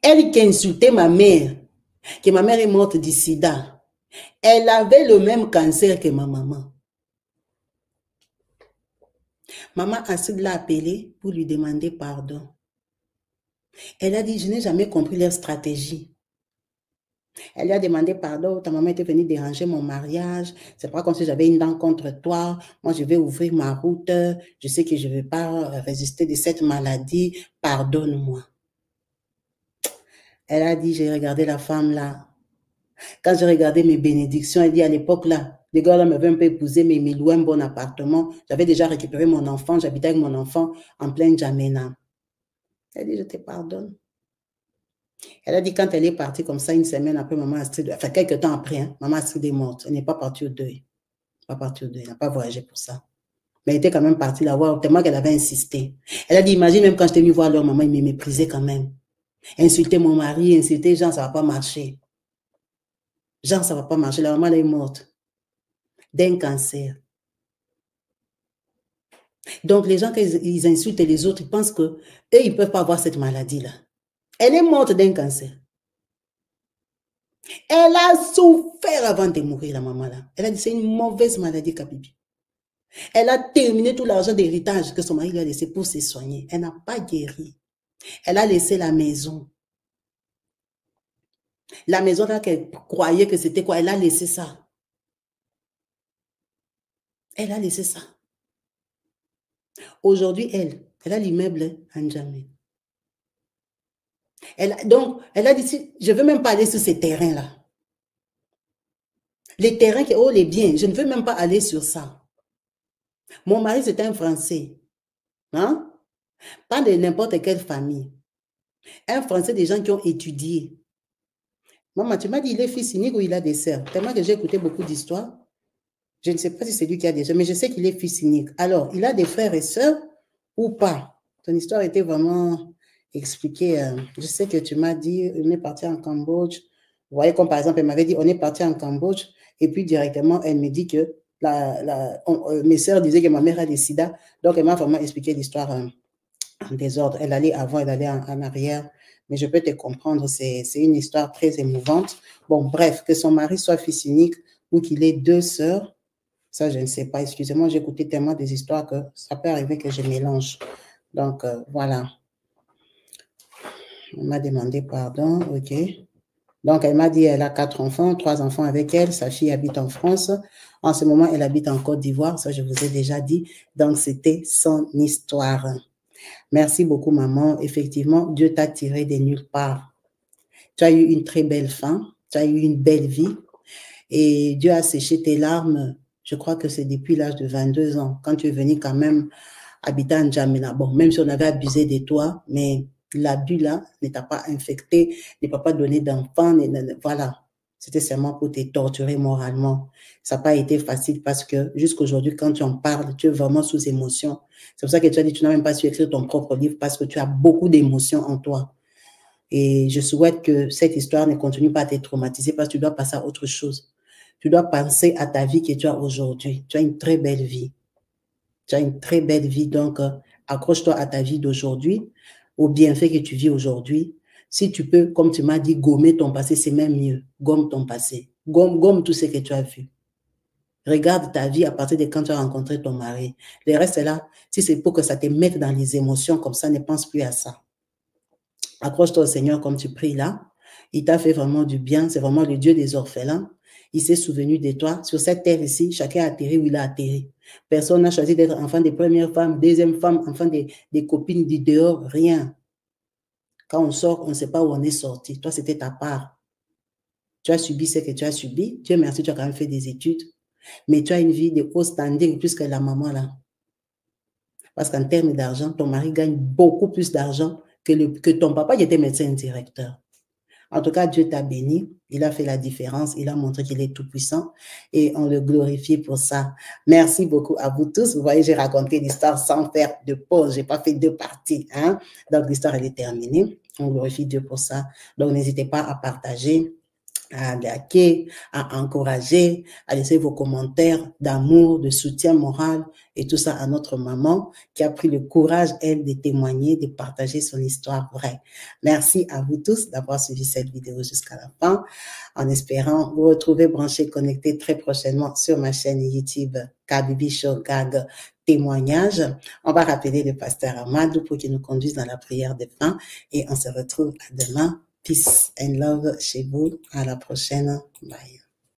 Elle qui insultait ma mère, que ma mère est morte du sida, elle avait le même cancer que ma maman. Maman Astrid l'a appelée pour lui demander pardon. Elle a dit, je n'ai jamais compris leur stratégie. Elle lui a demandé pardon, ta maman était venue déranger mon mariage, c'est pas comme si j'avais une dent contre toi, moi je vais ouvrir ma route, je sais que je ne vais pas résister de cette maladie, pardonne-moi. Elle a dit, j'ai regardé la femme là. Quand j'ai regardé mes bénédictions, elle dit à l'époque là, les gars là m'avaient un peu épousé, mais ils me louaient un bon appartement. J'avais déjà récupéré mon enfant, j'habitais avec mon enfant en plein N'Djamena. Elle dit, je te pardonne. Elle a dit, quand elle est partie comme ça, une semaine après, maman Astrid, enfin quelques temps après, hein, maman Astrid est morte. Elle n'est pas partie au deuil. Pas partie au deuil, elle n'a pas voyagé pour ça. Mais elle était quand même partie la voir, tellement qu'elle avait insisté. Elle a dit, imagine même quand je t'ai mis voir leur maman, ils me méprisaient quand même. Insulter mon mari, insulter Jean, ça ne va pas marcher. Jean, ça ne va pas marcher. La maman, elle est morte d'un cancer. Donc, les gens, quand ils insultent les autres, ils pensent qu'eux, ils ne peuvent pas avoir cette maladie-là. Elle est morte d'un cancer. Elle a souffert avant de mourir, la maman-là. Elle a dit, c'est une mauvaise maladie, Kabibi. Elle a terminé tout l'argent d'héritage que son mari lui a laissé pour se soigner. Elle n'a pas guéri. Elle a laissé la maison. La maison là qu'elle croyait que c'était quoi, elle a laissé ça. Elle a laissé ça. Aujourd'hui, elle a l'immeuble en N'Djamena. Donc, elle a dit, je ne veux même pas aller sur ces terrains-là. Les terrains qui ont les biens, je ne veux même pas aller sur ça. Mon mari, c'était un Français. Hein? Pas de n'importe quelle famille. Un Français, des gens qui ont étudié. Maman, tu m'as dit, il est fils unique ou il a des sœurs? Tellement que j'ai écouté beaucoup d'histoires. Je ne sais pas si c'est lui qui a des sœurs, mais je sais qu'il est fils unique. Alors, il a des frères et sœurs ou pas? Ton histoire était vraiment expliquée. Je sais que tu m'as dit, on est parti en Cambodge. Vous voyez, comme par exemple, elle m'avait dit, on est parti en Cambodge. Et puis, directement, elle me dit que mes sœurs disaient que ma mère a des sida. Donc, elle m'a vraiment expliqué l'histoire en désordre. Elle allait avant, elle allait en arrière. Mais je peux te comprendre, c'est une histoire très émouvante. Bon, bref, que son mari soit fils unique ou qu'il ait deux sœurs, ça, je ne sais pas. Excusez-moi, j'ai écouté tellement des histoires que ça peut arriver que je mélange. Donc, voilà. On m'a demandé pardon, ok. Donc, elle m'a dit elle a 4 enfants, 3 enfants avec elle. Sa fille habite en France. En ce moment, elle habite en Côte d'Ivoire. Ça, je vous ai déjà dit. Donc, c'était son histoire. Merci beaucoup, maman. Effectivement, Dieu t'a tiré de nulle part. Tu as eu une très belle fin. Tu as eu une belle vie. Et Dieu a séché tes larmes. Je crois que c'est depuis l'âge de 22 ans, quand tu es venu quand même habiter en N'Djamena. Bon, même si on avait abusé de toi, mais l'abus là ne t'a pas infecté, ne t'a pas donné d'enfant, voilà. C'était seulement pour te torturer moralement. Ça n'a pas été facile parce que jusqu'aujourd'hui, quand tu en parles, tu es vraiment sous émotion. C'est pour ça que tu as dit que tu n'as même pas su écrire ton propre livre parce que tu as beaucoup d'émotions en toi. Et je souhaite que cette histoire ne continue pas à te traumatiser parce que tu dois passer à autre chose. Tu dois penser à ta vie que tu as aujourd'hui. Tu as une très belle vie. Tu as une très belle vie, donc accroche-toi à ta vie d'aujourd'hui, aux bienfaits que tu vis aujourd'hui. Si tu peux, comme tu m'as dit, gommer ton passé, c'est même mieux. Gomme ton passé. Gomme tout ce que tu as vu. Regarde ta vie à partir de quand tu as rencontré ton mari. Le reste est là. Si c'est pour que ça te mette dans les émotions, comme ça, ne pense plus à ça. Accroche-toi au Seigneur comme tu pries là. Il t'a fait vraiment du bien. C'est vraiment le Dieu des orphelins. Il s'est souvenu de toi. Sur cette terre ici, chacun a atterri où il a atterri. Personne n'a choisi d'être enfant des premières femmes, deuxième femme, enfant des copines du dehors, rien. Quand on sort, on ne sait pas où on est sorti. Toi, c'était ta part. Tu as subi ce que tu as subi. Dieu merci, tu as quand même fait des études. Mais tu as une vie de haut standing plus que la maman là. Parce qu'en termes d'argent, ton mari gagne beaucoup plus d'argent que ton papa qui était médecin directeur. En tout cas, Dieu t'a béni. Il a fait la différence. Il a montré qu'il est tout-puissant et on le glorifie pour ça. Merci beaucoup à vous tous. Vous voyez, j'ai raconté l'histoire sans faire de pause. J'ai pas fait deux parties, hein. Donc, l'histoire, elle est terminée. On glorifie Dieu pour ça. Donc, n'hésitez pas à partager, à liker, à encourager, à laisser vos commentaires d'amour, de soutien moral et tout ça à notre maman qui a pris le courage, elle, de témoigner, de partager son histoire vraie. Merci à vous tous d'avoir suivi cette vidéo jusqu'à la fin, en espérant vous retrouver branchés, connectés très prochainement sur ma chaîne YouTube Kabibi Show Gag Témoignage. On va rappeler le pasteur Amadou pour qu'il nous conduise dans la prière de fin et on se retrouve à demain. Peace and love chez vous. À la prochaine. Bye.